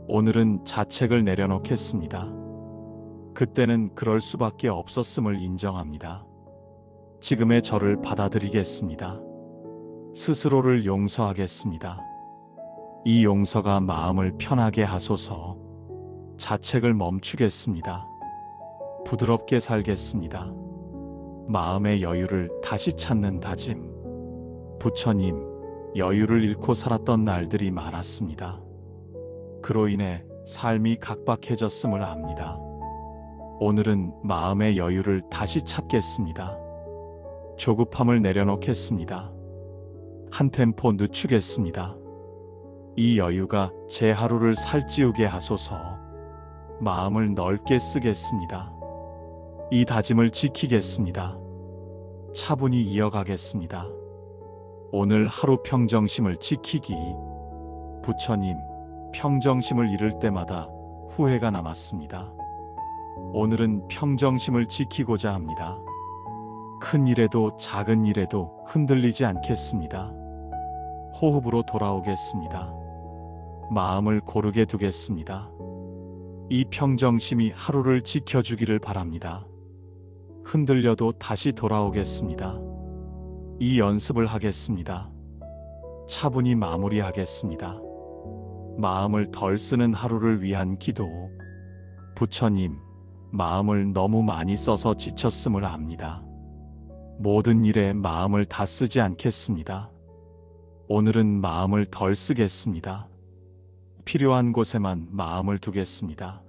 오늘은 자책을 내려놓겠습니다. 그때는 그럴 수밖에 없었음을 인정합니다. 지금의 저를 받아들이겠습니다. 스스로를 용서하겠습니다. 이 용서가 마음을 편하게 하소서. 자책을 멈추겠습니다. 부드럽게 살겠습니다. 마음의 여유를 다시 찾는 다짐. 부처님, 여유를 잃고 살았던 날들이 많았습니다. 그로 인해 삶이 각박해졌음을 압니다. 오늘은 마음의 여유를 다시 찾겠습니다. 조급함을 내려놓겠습니다. 한 템포 늦추겠습니다. 이 여유가 제 하루를 살찌우게 하소서. 마음을 넓게 쓰겠습니다. 이 다짐을 지키겠습니다. 차분히 이어가겠습니다. 오늘 하루 평정심을 지키기. 부처님, 평정심을 잃을 때마다 후회가 남았습니다. 오늘은 평정심을 지키고자 합니다. 큰 일에도 작은 일에도 흔들리지 않겠습니다. 호흡으로 돌아오겠습니다. 마음을 고르게 두겠습니다. 이 평정심이 하루를 지켜주기를 바랍니다. 흔들려도 다시 돌아오겠습니다. 이 연습을 하겠습니다. 차분히 마무리하겠습니다. 마음을 덜 쓰는 하루를 위한 기도. 부처님, 마음을 너무 많이 써서 지쳤음을 압니다. 모든 일에 마음을 다 쓰지 않겠습니다. 오늘은 마음을 덜 쓰겠습니다. 필요한 곳에만 마음을 두겠습니다.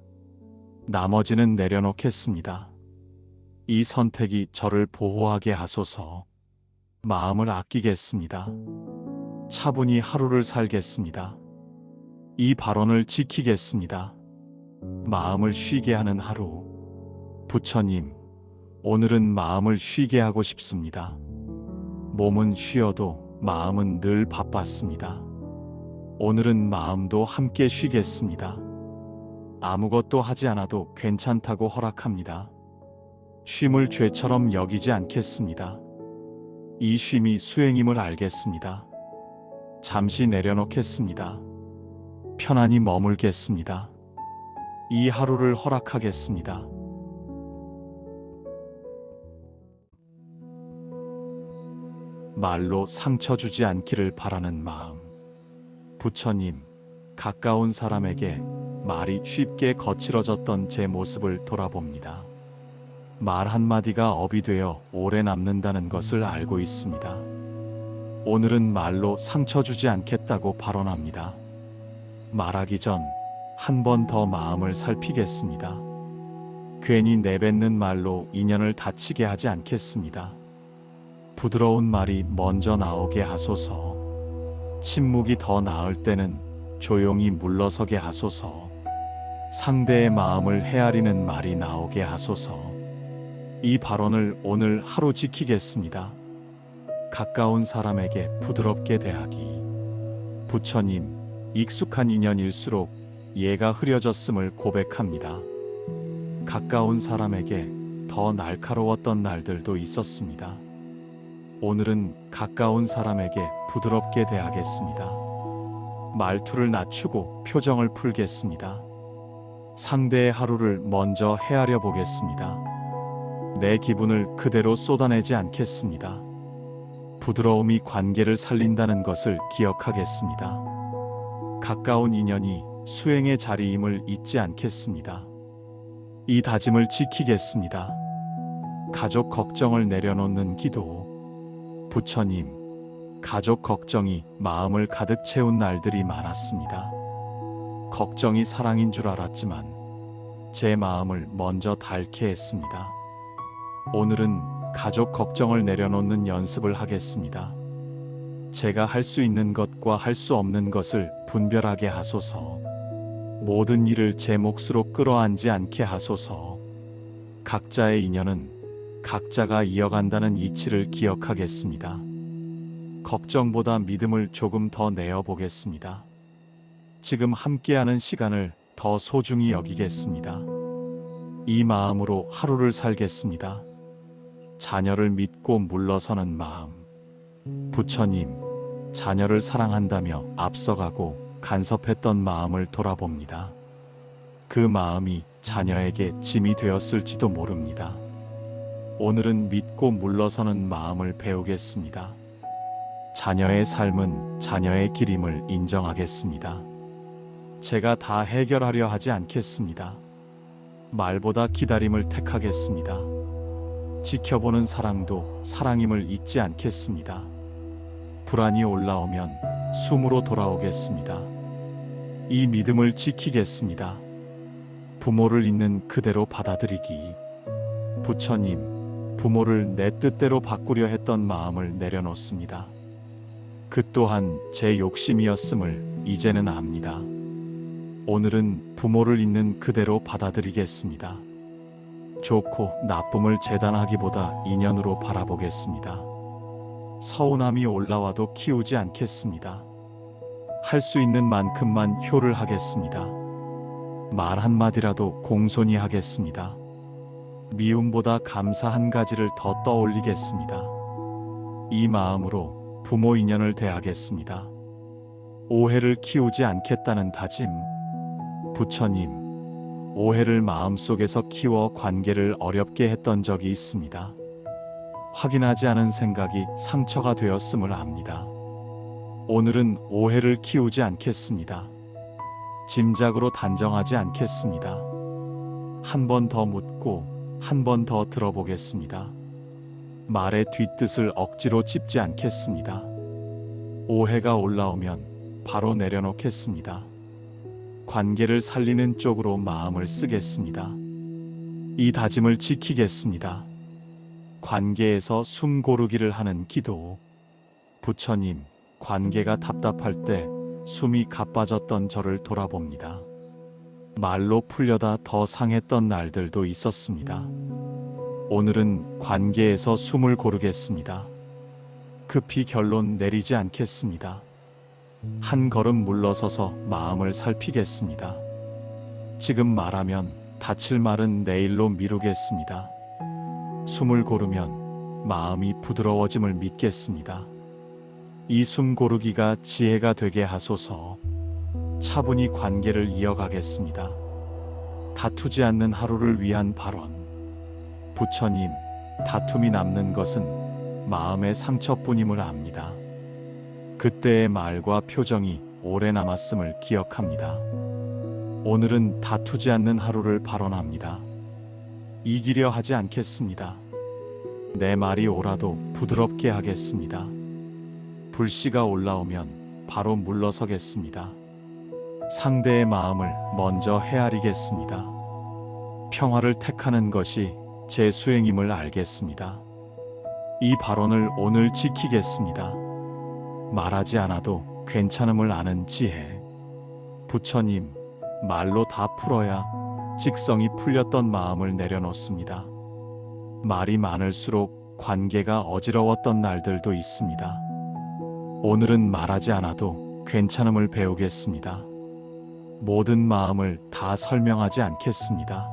나머지는 내려놓겠습니다. 이 선택이 저를 보호하게 하소서. 마음을 아끼겠습니다. 차분히 하루를 살겠습니다. 이 발언을 지키겠습니다. 마음을 쉬게 하는 하루. 부처님, 오늘은 마음을 쉬게 하고 싶습니다. 몸은 쉬어도 마음은 늘 바빴습니다. 오늘은 마음도 함께 쉬겠습니다. 아무것도 하지 않아도 괜찮다고 허락합니다. 쉼을 죄처럼 여기지 않겠습니다. 이 쉼이 수행임을 알겠습니다. 잠시 내려놓겠습니다. 편안히 머물겠습니다. 이 하루를 허락하겠습니다. 말로 상처 주지 않기를 바라는 마음. 부처님, 가까운 사람에게 말이 쉽게 거칠어졌던 제 모습을 돌아봅니다. 말 한마디가 업이 되어 오래 남는다는 것을 알고 있습니다. 오늘은 말로 상처 주지 않겠다고 발언합니다. 말하기 전 한 번 더 마음을 살피겠습니다. 괜히 내뱉는 말로 인연을 다치게 하지 않겠습니다. 부드러운 말이 먼저 나오게 하소서. 침묵이 더 나을 때는 조용히 물러서게 하소서. 상대의 마음을 헤아리는 말이 나오게 하소서. 이 발언을 오늘 하루 지키겠습니다. 가까운 사람에게 부드럽게 대하기. 부처님, 익숙한 인연일수록 예가 흐려졌음을 고백합니다. 가까운 사람에게 더 날카로웠던 날들도 있었습니다. 오늘은 가까운 사람에게 부드럽게 대하겠습니다. 말투를 낮추고 표정을 풀겠습니다. 상대의 하루를 먼저 헤아려 보겠습니다. 내 기분을 그대로 쏟아내지 않겠습니다. 부드러움이 관계를 살린다는 것을 기억하겠습니다. 가까운 인연이 수행의 자리임을 잊지 않겠습니다. 이 다짐을 지키겠습니다. 가족 걱정을 내려놓는 기도. 부처님, 가족 걱정이 마음을 가득 채운 날들이 많았습니다. 걱정이 사랑인 줄 알았지만 제 마음을 먼저 닳게 했습니다. 오늘은 가족 걱정을 내려놓는 연습을 하겠습니다. 제가 할 수 있는 것과 할 수 없는 것을 분별하게 하소서. 모든 일을 제 몫으로 끌어안지 않게 하소서. 각자의 인연은 각자가 이어간다는 이치를 기억하겠습니다. 걱정보다 믿음을 조금 더 내어보겠습니다. 지금 함께하는 시간을 더 소중히 여기겠습니다. 이 마음으로 하루를 살겠습니다. 자녀를 믿고 물러서는 마음. 부처님, 자녀를 사랑한다며 앞서가고 간섭했던 마음을 돌아봅니다. 그 마음이 자녀에게 짐이 되었을지도 모릅니다. 오늘은 믿고 물러서는 마음을 배우겠습니다. 자녀의 삶은 자녀의 길임을 인정하겠습니다. 제가 다 해결하려 하지 않겠습니다. 말보다 기다림을 택하겠습니다. 지켜보는 사랑도 사랑임을 잊지 않겠습니다. 불안이 올라오면 숨으로 돌아오겠습니다. 이 믿음을 지키겠습니다. 부모를 있는 그대로 받아들이기. 부처님, 부모를 내 뜻대로 바꾸려 했던 마음을 내려놓습니다. 그 또한 제 욕심이었음을 이제는 압니다. 오늘은 부모를 있는 그대로 받아들이겠습니다. 좋고 나쁨을 재단하기보다 인연으로 바라보겠습니다. 서운함이 올라와도 키우지 않겠습니다. 할 수 있는 만큼만 효를 하겠습니다. 말 한마디라도 공손히 하겠습니다. 미움보다 감사 한 가지를 더 떠올리겠습니다. 이 마음으로 부모 인연을 대하겠습니다. 오해를 키우지 않겠다는 다짐. 부처님, 오해를 마음속에서 키워 관계를 어렵게 했던 적이 있습니다. 확인하지 않은 생각이 상처가 되었음을 압니다. 오늘은 오해를 키우지 않겠습니다. 짐작으로 단정하지 않겠습니다. 한 번 더 묻고 한 번 더 들어보겠습니다. 말의 뒷뜻을 억지로 짚지 않겠습니다. 오해가 올라오면 바로 내려놓겠습니다. 관계를 살리는 쪽으로 마음을 쓰겠습니다. 이 다짐을 지키겠습니다. 관계에서 숨 고르기를 하는 기도. 부처님, 관계가 답답할 때 숨이 가빠졌던 저를 돌아봅니다. 말로 풀려다 더 상했던 날들도 있었습니다. 오늘은 관계에서 숨을 고르겠습니다. 급히 결론 내리지 않겠습니다. 한 걸음 물러서서 마음을 살피겠습니다. 지금 말하면 다칠 말은 내일로 미루겠습니다. 숨을 고르면 마음이 부드러워짐을 믿겠습니다. 이 숨 고르기가 지혜가 되게 하소서. 차분히 관계를 이어가겠습니다. 다투지 않는 하루를 위한 발언. 부처님, 다툼이 남는 것은 마음의 상처뿐임을 압니다. 그때의 말과 표정이 오래 남았음을 기억합니다. 오늘은 다투지 않는 하루를 발언합니다. 이기려 하지 않겠습니다. 내 말이 옳아도 부드럽게 하겠습니다. 불씨가 올라오면 바로 물러서겠습니다. 상대의 마음을 먼저 헤아리겠습니다. 평화를 택하는 것이 제 수행임을 알겠습니다. 이 발언을 오늘 지키겠습니다. 말하지 않아도 괜찮음을 아는 지혜. 부처님, 말로 다 풀어야 직성이 풀렸던 마음을 내려놓습니다. 말이 많을수록 관계가 어지러웠던 날들도 있습니다. 오늘은 말하지 않아도 괜찮음을 배우겠습니다. 모든 마음을 다 설명하지 않겠습니다.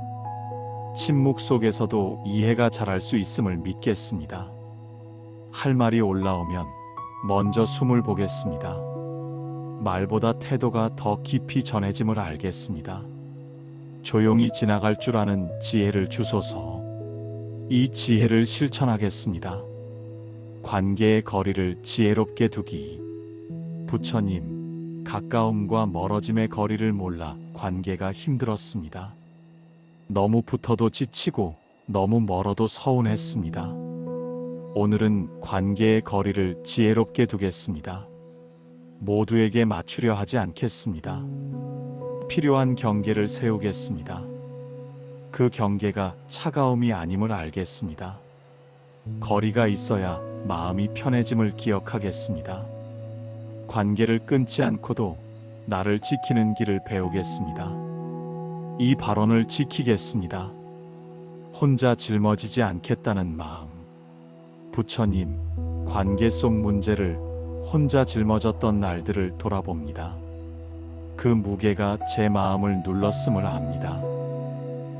침묵 속에서도 이해가 자랄 수 있음을 믿겠습니다. 할 말이 올라오면 먼저 숨을 보겠습니다. 말보다 태도가 더 깊이 전해짐을 알겠습니다. 조용히 지나갈 줄 아는 지혜를 주소서. 이 지혜를 실천하겠습니다. 관계의 거리를 지혜롭게 두기. 부처님, 가까움과 멀어짐의 거리를 몰라 관계가 힘들었습니다. 너무 붙어도 지치고 너무 멀어도 서운했습니다. 오늘은 관계의 거리를 지혜롭게 두겠습니다. 모두에게 맞추려 하지 않겠습니다. 필요한 경계를 세우겠습니다. 그 경계가 차가움이 아님을 알겠습니다. 거리가 있어야 마음이 편해짐을 기억하겠습니다. 관계를 끊지 않고도 나를 지키는 길을 배우겠습니다. 이 발언을 지키겠습니다. 혼자 짊어지지 않겠다는 마음. 부처님, 관계 속 문제를 혼자 짊어졌던 날들을 돌아봅니다. 그 무게가 제 마음을 눌렀음을 압니다.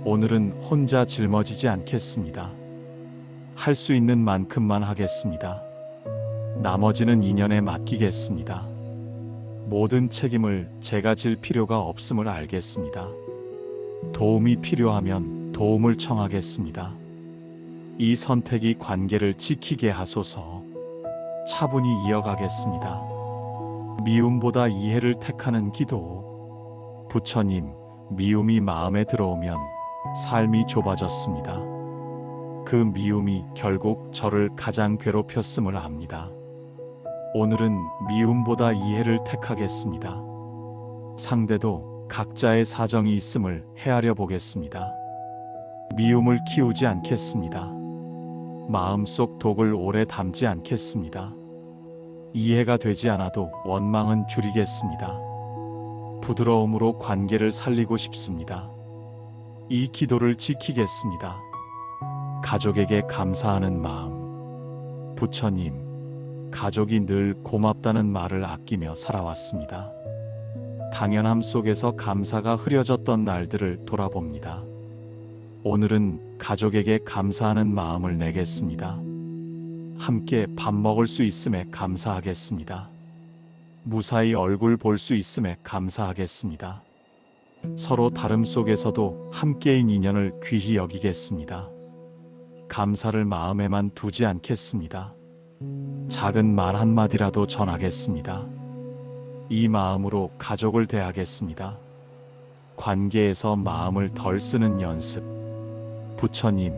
오늘은 혼자 짊어지지 않겠습니다. 할 수 있는 만큼만 하겠습니다. 나머지는 인연에 맡기겠습니다. 모든 책임을 제가 질 필요가 없음을 알겠습니다. 도움이 필요하면 도움을 청하겠습니다. 이 선택이 관계를 지키게 하소서. 차분히 이어가겠습니다. 미움보다 이해를 택하는 기도. 부처님, 미움이 마음에 들어오면 삶이 좁아졌습니다. 그 미움이 결국 저를 가장 괴롭혔음을 압니다. 오늘은 미움보다 이해를 택하겠습니다. 상대도 각자의 사정이 있음을 헤아려 보겠습니다. 미움을 키우지 않겠습니다. 마음속 독을 오래 담지 않겠습니다. 이해가 되지 않아도 원망은 줄이겠습니다. 부드러움으로 관계를 살리고 싶습니다. 이 기도를 지키겠습니다. 가족에게 감사하는 마음. 부처님, 가족이 늘 고맙다는 말을 아끼며 살아왔습니다. 당연함 속에서 감사가 흐려졌던 날들을 돌아봅니다. 오늘은 가족에게 감사하는 마음을 내겠습니다. 함께 밥 먹을 수 있음에 감사하겠습니다. 무사히 얼굴 볼 수 있음에 감사하겠습니다. 서로 다름 속에서도 함께인 인연을 귀히 여기겠습니다. 감사를 마음에만 두지 않겠습니다. 작은 말 한마디라도 전하겠습니다. 이 마음으로 가족을 대하겠습니다. 관계에서 마음을 덜 쓰는 연습. 부처님,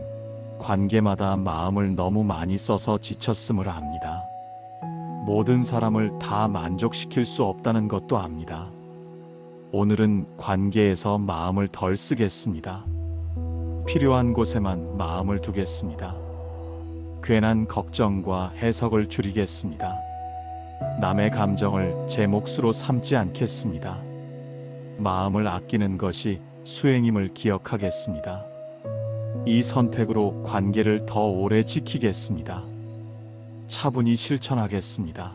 관계마다 마음을 너무 많이 써서 지쳤음을 압니다. 모든 사람을 다 만족시킬 수 없다는 것도 압니다. 오늘은 관계에서 마음을 덜 쓰겠습니다. 필요한 곳에만 마음을 두겠습니다. 괜한 걱정과 해석을 줄이겠습니다. 남의 감정을 제 몫으로 삼지 않겠습니다. 마음을 아끼는 것이 수행임을 기억하겠습니다. 이 선택으로 관계를 더 오래 지키겠습니다. 차분히 실천하겠습니다.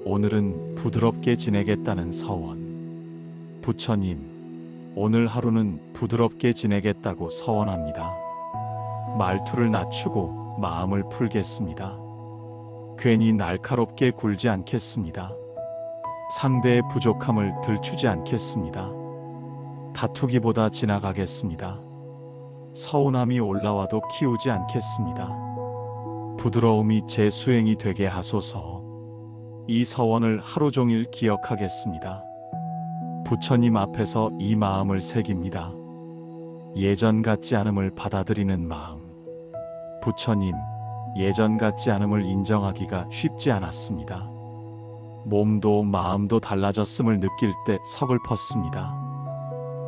오늘은 부드럽게 지내겠다는 서원. 부처님, 오늘 하루는 부드럽게 지내겠다고 서원합니다. 말투를 낮추고 마음을 풀겠습니다. 괜히 날카롭게 굴지 않겠습니다. 상대의 부족함을 들추지 않겠습니다. 다투기보다 지나가겠습니다. 서운함이 올라와도 키우지 않겠습니다. 부드러움이 제 수행이 되게 하소서. 이 서원을 하루 종일 기억하겠습니다. 부처님 앞에서 이 마음을 새깁니다. 예전 같지 않음을 받아들이는 마음. 부처님, 예전 같지 않음을 인정하기가 쉽지 않았습니다. 몸도 마음도 달라졌음을 느낄 때 서글펐습니다.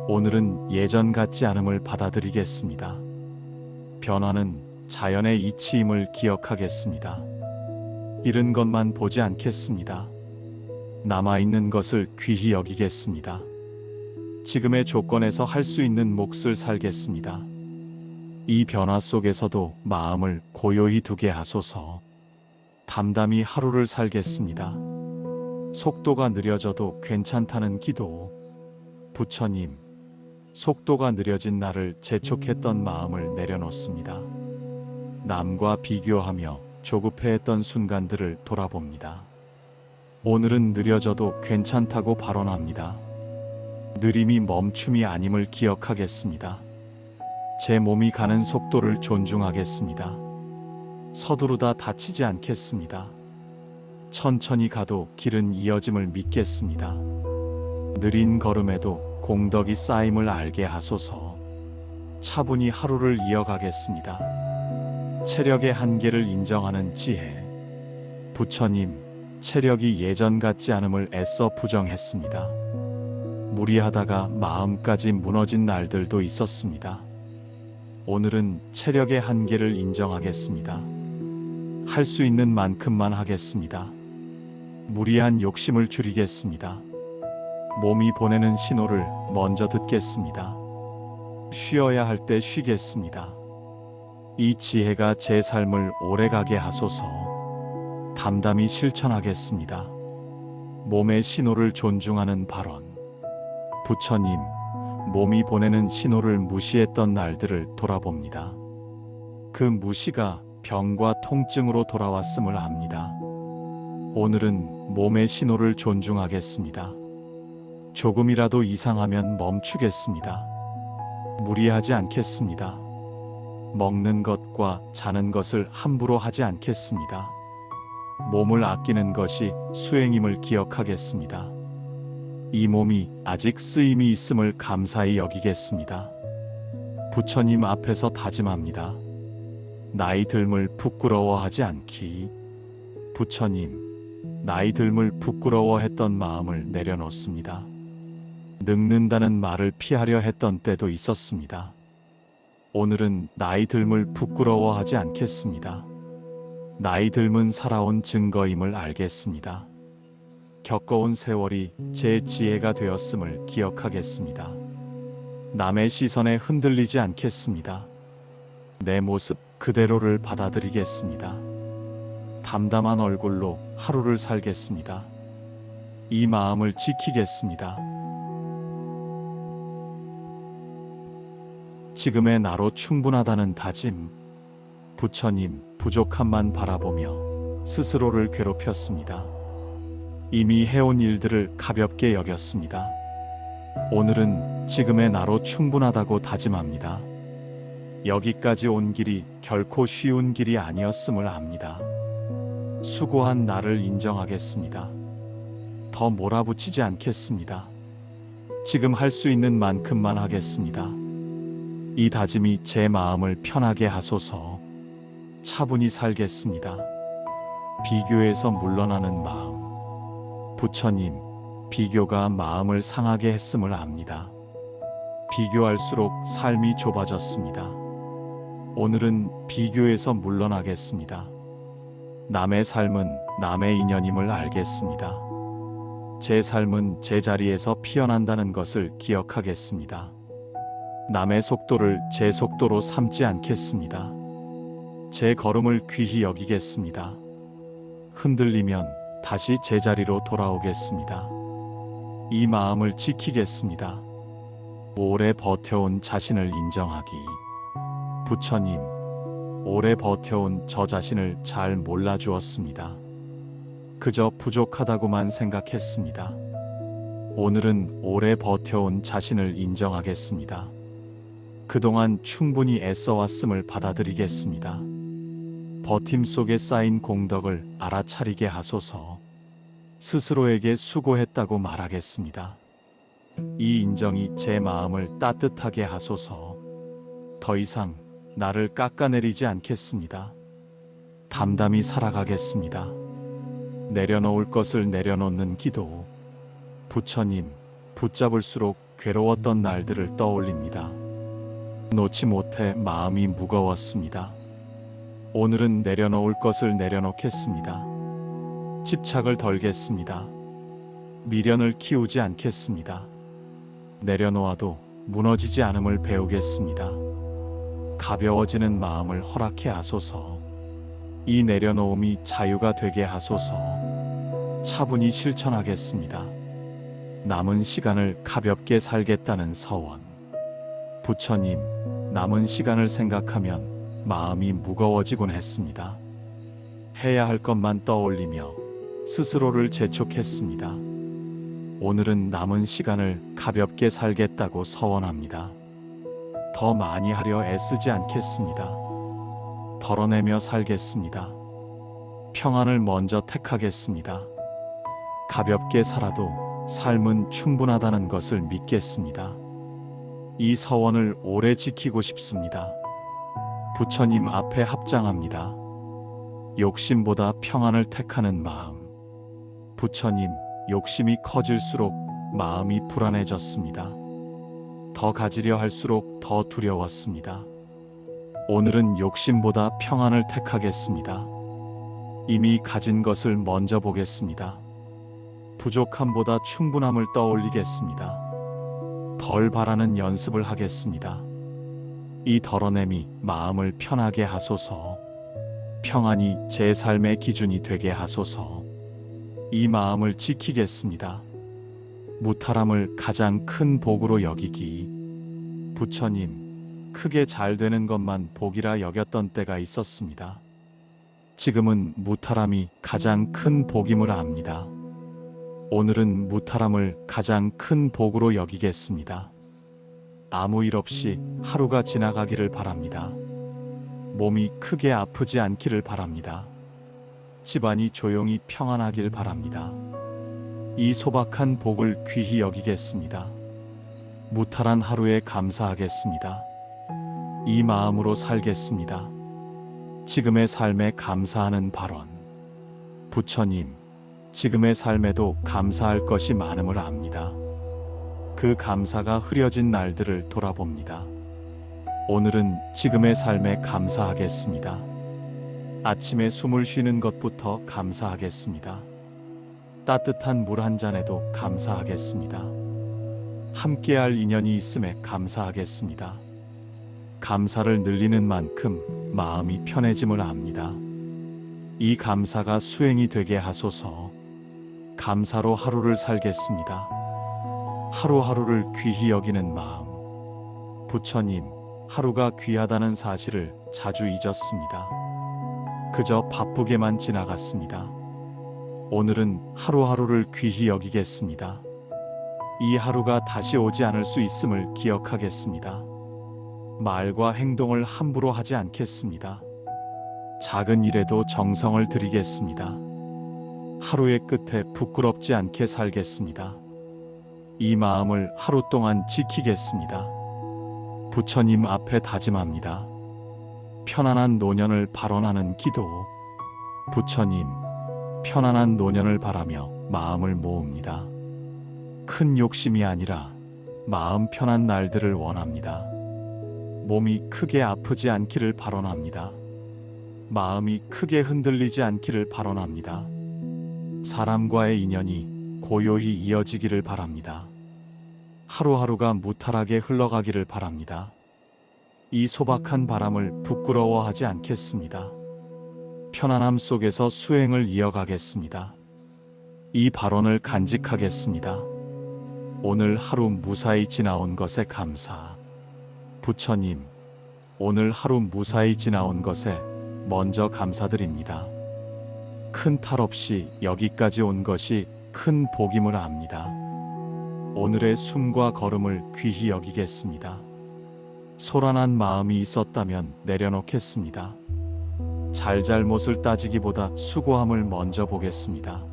오늘은 예전 같지 않음을 받아들이겠습니다. 변화는 자연의 이치임을 기억하겠습니다. 잃은 것만 보지 않겠습니다. 남아있는 것을 귀히 여기겠습니다. 지금의 조건에서 할 수 있는 몫을 살겠습니다. 이 변화 속에서도 마음을 고요히 두게 하소서. 담담히 하루를 살겠습니다. 속도가 느려져도 괜찮다는 기도. 부처님, 속도가 느려진 나를 재촉했던 마음을 내려놓습니다. 남과 비교하며 조급해했던 순간들을 돌아봅니다. 오늘은 느려져도 괜찮다고 발언합니다. 느림이 멈춤이 아님을 기억하겠습니다. 제 몸이 가는 속도를 존중하겠습니다. 서두르다 다치지 않겠습니다. 천천히 가도 길은 이어짐을 믿겠습니다. 느린 걸음에도 공덕이 쌓임을 알게 하소서. 차분히 하루를 이어가겠습니다. 체력의 한계를 인정하는 지혜. 부처님, 체력이 예전 같지 않음을 애써 부정했습니다. 무리하다가 마음까지 무너진 날들도 있었습니다. 오늘은 체력의 한계를 인정하겠습니다. 할 수 있는 만큼만 하겠습니다. 무리한 욕심을 줄이겠습니다. 몸이 보내는 신호를 먼저 듣겠습니다. 쉬어야 할 때 쉬겠습니다. 이 지혜가 제 삶을 오래가게 하소서. 담담히 실천하겠습니다. 몸의 신호를 존중하는 발언. 부처님, 몸이 보내는 신호를 무시했던 날들을 돌아봅니다. 그 무시가 병과 통증으로 돌아왔음을 압니다. 오늘은 몸의 신호를 존중하겠습니다. 조금이라도 이상하면 멈추겠습니다. 무리하지 않겠습니다. 먹는 것과 자는 것을 함부로 하지 않겠습니다. 몸을 아끼는 것이 수행임을 기억하겠습니다. 이 몸이 아직 쓰임이 있음을 감사히 여기겠습니다. 부처님 앞에서 다짐합니다. 나이 듦을 부끄러워하지 않기. 부처님, 나이 듦을 부끄러워했던 마음을 내려놓습니다. 늙는다는 말을 피하려 했던 때도 있었습니다. 오늘은 나이 듦을 부끄러워하지 않겠습니다. 나이 듦은 살아온 증거임을 알겠습니다. 겪어온 세월이 제 지혜가 되었음을 기억하겠습니다. 남의 시선에 흔들리지 않겠습니다. 내 모습 그대로를 받아들이겠습니다. 담담한 얼굴로 하루를 살겠습니다. 이 마음을 지키겠습니다. 지금의 나로 충분하다는 다짐. 부처님, 부족함만 바라보며 스스로를 괴롭혔습니다. 이미 해온 일들을 가볍게 여겼습니다. 오늘은 지금의 나로 충분하다고 다짐합니다. 여기까지 온 길이 결코 쉬운 길이 아니었음을 압니다. 수고한 나를 인정하겠습니다. 더 몰아붙이지 않겠습니다. 지금 할 수 있는 만큼만 하겠습니다. 이 다짐이 제 마음을 편하게 하소서. 차분히 살겠습니다. 비교에서 물러나는 마음. 부처님, 비교가 마음을 상하게 했음을 압니다. 비교할수록 삶이 좁아졌습니다. 오늘은 비교에서 물러나겠습니다. 남의 삶은 남의 인연임을 알겠습니다. 제 삶은 제 자리에서 피어난다는 것을 기억하겠습니다. 남의 속도를 제 속도로 삼지 않겠습니다. 제 걸음을 귀히 여기겠습니다. 흔들리면 다시 제자리로 돌아오겠습니다. 이 마음을 지키겠습니다. 오래 버텨온 자신을 인정하기. 부처님, 오래 버텨온 저 자신을 잘 몰라주었습니다. 그저 부족하다고만 생각했습니다. 오늘은 오래 버텨온 자신을 인정하겠습니다. 그동안 충분히 애써왔음을 받아들이겠습니다. 버팀 속에 쌓인 공덕을 알아차리게 하소서. 스스로에게 수고했다고 말하겠습니다. 이 인정이 제 마음을 따뜻하게 하소서. 더 이상 나를 깎아내리지 않겠습니다. 담담히 살아가겠습니다. 내려놓을 것을 내려놓는 기도. 부처님, 붙잡을수록 괴로웠던 날들을 떠올립니다. 놓지 못해 마음이 무거웠습니다. 오늘은 내려놓을 것을 내려놓겠습니다. 집착을 덜겠습니다. 미련을 키우지 않겠습니다. 내려놓아도 무너지지 않음을 배우겠습니다. 가벼워지는 마음을 허락해 하소서. 이 내려놓음이 자유가 되게 하소서. 차분히 실천하겠습니다. 남은 시간을 가볍게 살겠다는 서원. 부처님, 남은 시간을 생각하면 마음이 무거워지곤 했습니다. 해야 할 것만 떠올리며 스스로를 재촉했습니다. 오늘은 남은 시간을 가볍게 살겠다고 서원합니다. 더 많이 하려 애쓰지 않겠습니다. 덜어내며 살겠습니다. 평안을 먼저 택하겠습니다. 가볍게 살아도 삶은 충분하다는 것을 믿겠습니다. 이 서원을 오래 지키고 싶습니다. 부처님 앞에 합장합니다. 욕심보다 평안을 택하는 마음. 부처님, 욕심이 커질수록 마음이 불안해졌습니다. 더 가지려 할수록 더 두려웠습니다. 오늘은 욕심보다 평안을 택하겠습니다. 이미 가진 것을 먼저 보겠습니다. 부족함보다 충분함을 떠올리겠습니다. 덜 바라는 연습을 하겠습니다. 이 덜어냄이 마음을 편하게 하소서. 평안이 제 삶의 기준이 되게 하소서. 이 마음을 지키겠습니다. 무탈함을 가장 큰 복으로 여기기. 부처님, 크게 잘 되는 것만 복이라 여겼던 때가 있었습니다. 지금은 무탈함이 가장 큰 복임을 압니다. 오늘은 무탈함을 가장 큰 복으로 여기겠습니다. 아무 일 없이 하루가 지나가기를 바랍니다. 몸이 크게 아프지 않기를 바랍니다. 집안이 조용히 평안하길 바랍니다. 이 소박한 복을 귀히 여기겠습니다. 무탈한 하루에 감사하겠습니다. 이 마음으로 살겠습니다. 지금의 삶에 감사하는 발언. 부처님, 지금의 삶에도 감사할 것이 많음을 압니다. 그 감사가 흐려진 날들을 돌아봅니다. 오늘은 지금의 삶에 감사하겠습니다. 아침에 숨을 쉬는 것부터 감사하겠습니다. 따뜻한 물 한 잔에도 감사하겠습니다. 함께할 인연이 있음에 감사하겠습니다. 감사를 늘리는 만큼 마음이 편해짐을 압니다. 이 감사가 수행이 되게 하소서. 감사로 하루를 살겠습니다. 하루하루를 귀히 여기는 마음. 부처님, 하루가 귀하다는 사실을 자주 잊었습니다. 그저 바쁘게만 지나갔습니다. 오늘은 하루하루를 귀히 여기겠습니다. 이 하루가 다시 오지 않을 수 있음을 기억하겠습니다. 말과 행동을 함부로 하지 않겠습니다. 작은 일에도 정성을 들이겠습니다. 하루의 끝에 부끄럽지 않게 살겠습니다. 이 마음을 하루 동안 지키겠습니다. 부처님 앞에 다짐합니다. 편안한 노년을 발언하는 기도. 부처님, 편안한 노년을 바라며 마음을 모읍니다. 큰 욕심이 아니라 마음 편한 날들을 원합니다. 몸이 크게 아프지 않기를 발언합니다. 마음이 크게 흔들리지 않기를 발언합니다. 사람과의 인연이 고요히 이어지기를 바랍니다. 하루하루가 무탈하게 흘러가기를 바랍니다. 이 소박한 바람을 부끄러워하지 않겠습니다. 편안함 속에서 수행을 이어가겠습니다. 이 발언을 간직하겠습니다. 오늘 하루 무사히 지나온 것에 감사. 부처님, 오늘 하루 무사히 지나온 것에 먼저 감사드립니다. 큰 탈 없이 여기까지 온 것이 큰 복임을 압니다. 오늘의 숨과 걸음을 귀히 여기겠습니다. 소란한 마음이 있었다면 내려놓겠습니다. 잘잘못을 따지기보다 수고함을 먼저 보겠습니다.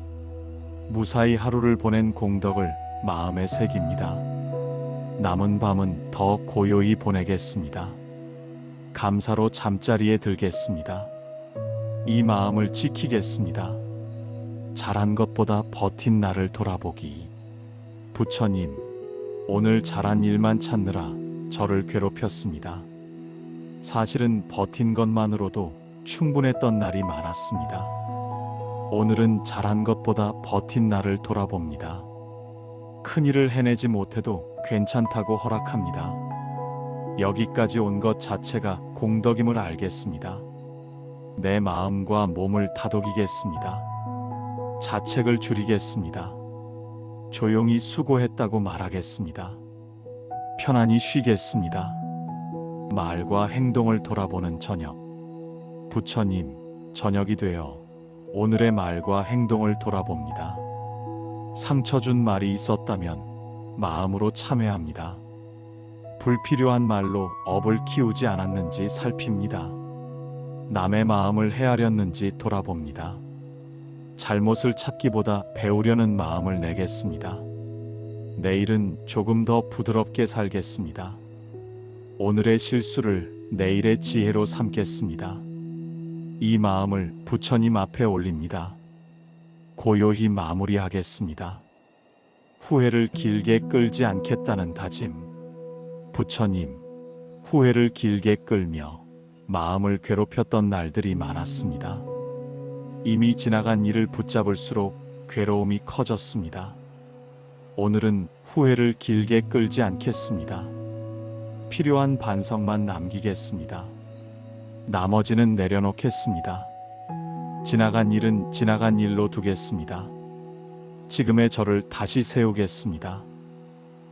무사히 하루를 보낸 공덕을 마음에 새깁니다. 남은 밤은 더 고요히 보내겠습니다. 감사로 잠자리에 들겠습니다. 이 마음을 지키겠습니다. 잘한 것보다 버틴 나를 돌아보기. 부처님, 오늘 잘한 일만 찾느라 저를 괴롭혔습니다. 사실은 버틴 것만으로도 충분했던 날이 많았습니다. 오늘은 잘한 것보다 버틴 나를 돌아봅니다. 큰일을 해내지 못해도 괜찮다고 허락합니다. 여기까지 온 것 자체가 공덕임을 알겠습니다. 내 마음과 몸을 다독이겠습니다. 자책을 줄이겠습니다. 조용히 수고했다고 말하겠습니다. 편안히 쉬겠습니다. 말과 행동을 돌아보는 저녁. 부처님, 저녁이 되어 오늘의 말과 행동을 돌아봅니다. 상처 준 말이 있었다면 마음으로 참회합니다. 불필요한 말로 업을 키우지 않았는지 살핍니다. 남의 마음을 헤아렸는지 돌아봅니다. 잘못을 찾기보다 배우려는 마음을 내겠습니다. 내일은 조금 더 부드럽게 살겠습니다. 오늘의 실수를 내일의 지혜로 삼겠습니다. 이 마음을 부처님 앞에 올립니다. 고요히 마무리하겠습니다. 후회를 길게 끌지 않겠다는 다짐. 부처님, 후회를 길게 끌며 마음을 괴롭혔던 날들이 많았습니다. 이미 지나간 일을 붙잡을수록 괴로움이 커졌습니다. 오늘은 후회를 길게 끌지 않겠습니다. 필요한 반성만 남기겠습니다. 나머지는 내려놓겠습니다. 지나간 일은 지나간 일로 두겠습니다. 지금의 저를 다시 세우겠습니다.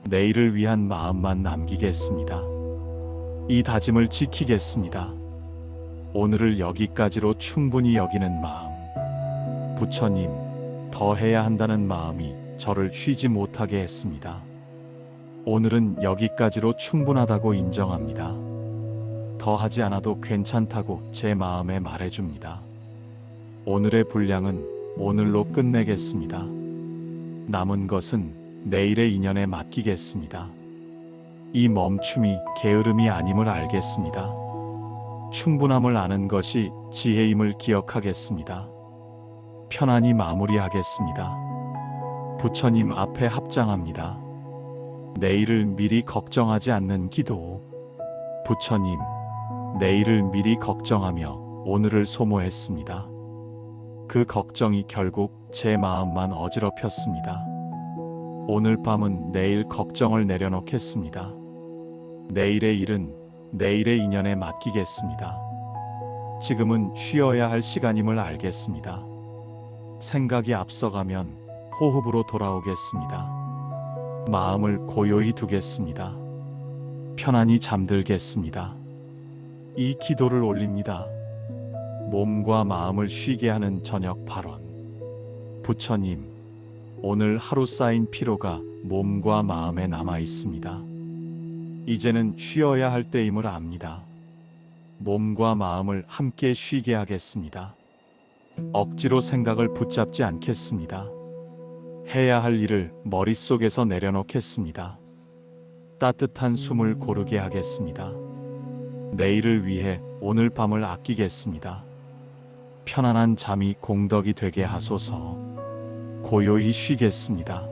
내일을 위한 마음만 남기겠습니다. 이 다짐을 지키겠습니다. 오늘을 여기까지로 충분히 여기는 마음. 부처님, 더 해야 한다는 마음이 저를 쉬지 못하게 했습니다. 오늘은 여기까지로 충분하다고 인정합니다. 더 하지 않아도 괜찮다고 제 마음에 말해줍니다. 오늘의 분량은 오늘로 끝내겠습니다. 남은 것은 내일의 인연에 맡기겠습니다. 이 멈춤이 게으름이 아님을 알겠습니다. 충분함을 아는 것이 지혜임을 기억하겠습니다. 편안히 마무리하겠습니다. 부처님 앞에 합장합니다. 내일을 미리 걱정하지 않는 기도. 부처님, 내일을 미리 걱정하며 오늘을 소모했습니다. 그 걱정이 결국 제 마음만 어지럽혔습니다. 오늘 밤은 내일 걱정을 내려놓겠습니다. 내일의 일은 내일의 인연에 맡기겠습니다. 지금은 쉬어야 할 시간임을 알겠습니다. 생각이 앞서가면 호흡으로 돌아오겠습니다. 마음을 고요히 두겠습니다. 편안히 잠들겠습니다. 이 기도를 올립니다. 몸과 마음을 쉬게 하는 저녁 발언. 부처님, 오늘 하루 쌓인 피로가 몸과 마음에 남아 있습니다. 이제는 쉬어야 할 때임을 압니다. 몸과 마음을 함께 쉬게 하겠습니다. 억지로 생각을 붙잡지 않겠습니다. 해야 할 일을 머릿속에서 내려놓겠습니다. 따뜻한 숨을 고르게 하겠습니다. 내일을 위해 오늘 밤을 아끼겠습니다. 편안한 잠이 공덕이 되게 하소서. 고요히 쉬겠습니다.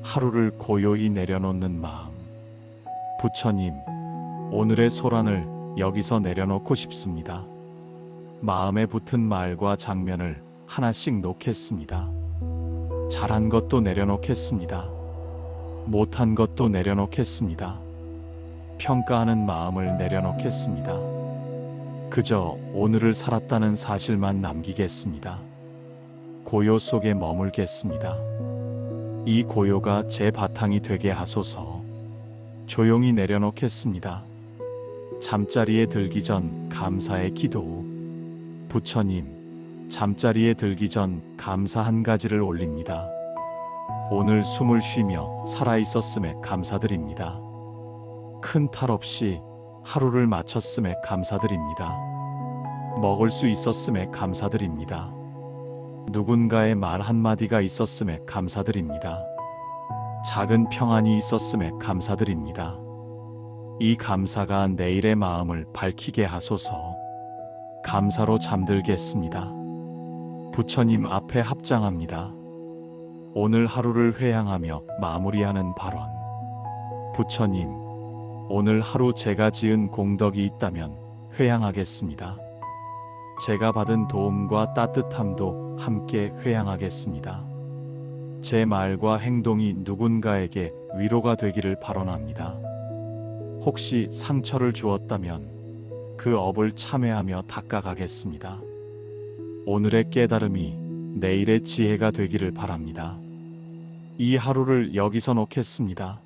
하루를 고요히 내려놓는 마음. 부처님, 오늘의 소란을 여기서 내려놓고 싶습니다. 마음에 붙은 말과 장면을 하나씩 놓겠습니다. 잘한 것도 내려놓겠습니다. 못한 것도 내려놓겠습니다. 평가하는 마음을 내려놓겠습니다. 그저 오늘을 살았다는 사실만 남기겠습니다. 고요 속에 머물겠습니다. 이 고요가 제 바탕이 되게 하소서. 조용히 내려놓겠습니다. 잠자리에 들기 전 감사의 기도. 부처님, 잠자리에 들기 전 감사 한 가지를 올립니다. 오늘 숨을 쉬며 살아있었음에 감사드립니다. 큰 탈 없이 하루를 마쳤음에 감사드립니다. 먹을 수 있었음에 감사드립니다. 누군가의 말 한마디가 있었음에 감사드립니다. 작은 평안이 있었음에 감사드립니다. 이 감사가 내일의 마음을 밝히게 하소서. 감사로 잠들겠습니다. 부처님 앞에 합장합니다. 오늘 하루를 회향하며 마무리하는 발언. 부처님, 오늘 하루 제가 지은 공덕이 있다면 회향하겠습니다. 제가 받은 도움과 따뜻함도 함께 회향하겠습니다. 제 말과 행동이 누군가에게 위로가 되기를 발언합니다. 혹시 상처를 주었다면 그 업을 참회하며 닦아가겠습니다. 오늘의 깨달음이 내일의 지혜가 되기를 바랍니다. 이 하루를 여기서 놓겠습니다.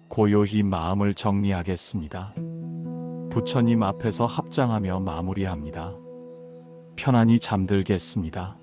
고요히 마음을 정리하겠습니다. 부처님 앞에서 합장하며 마무리합니다. 편안히 잠들겠습니다.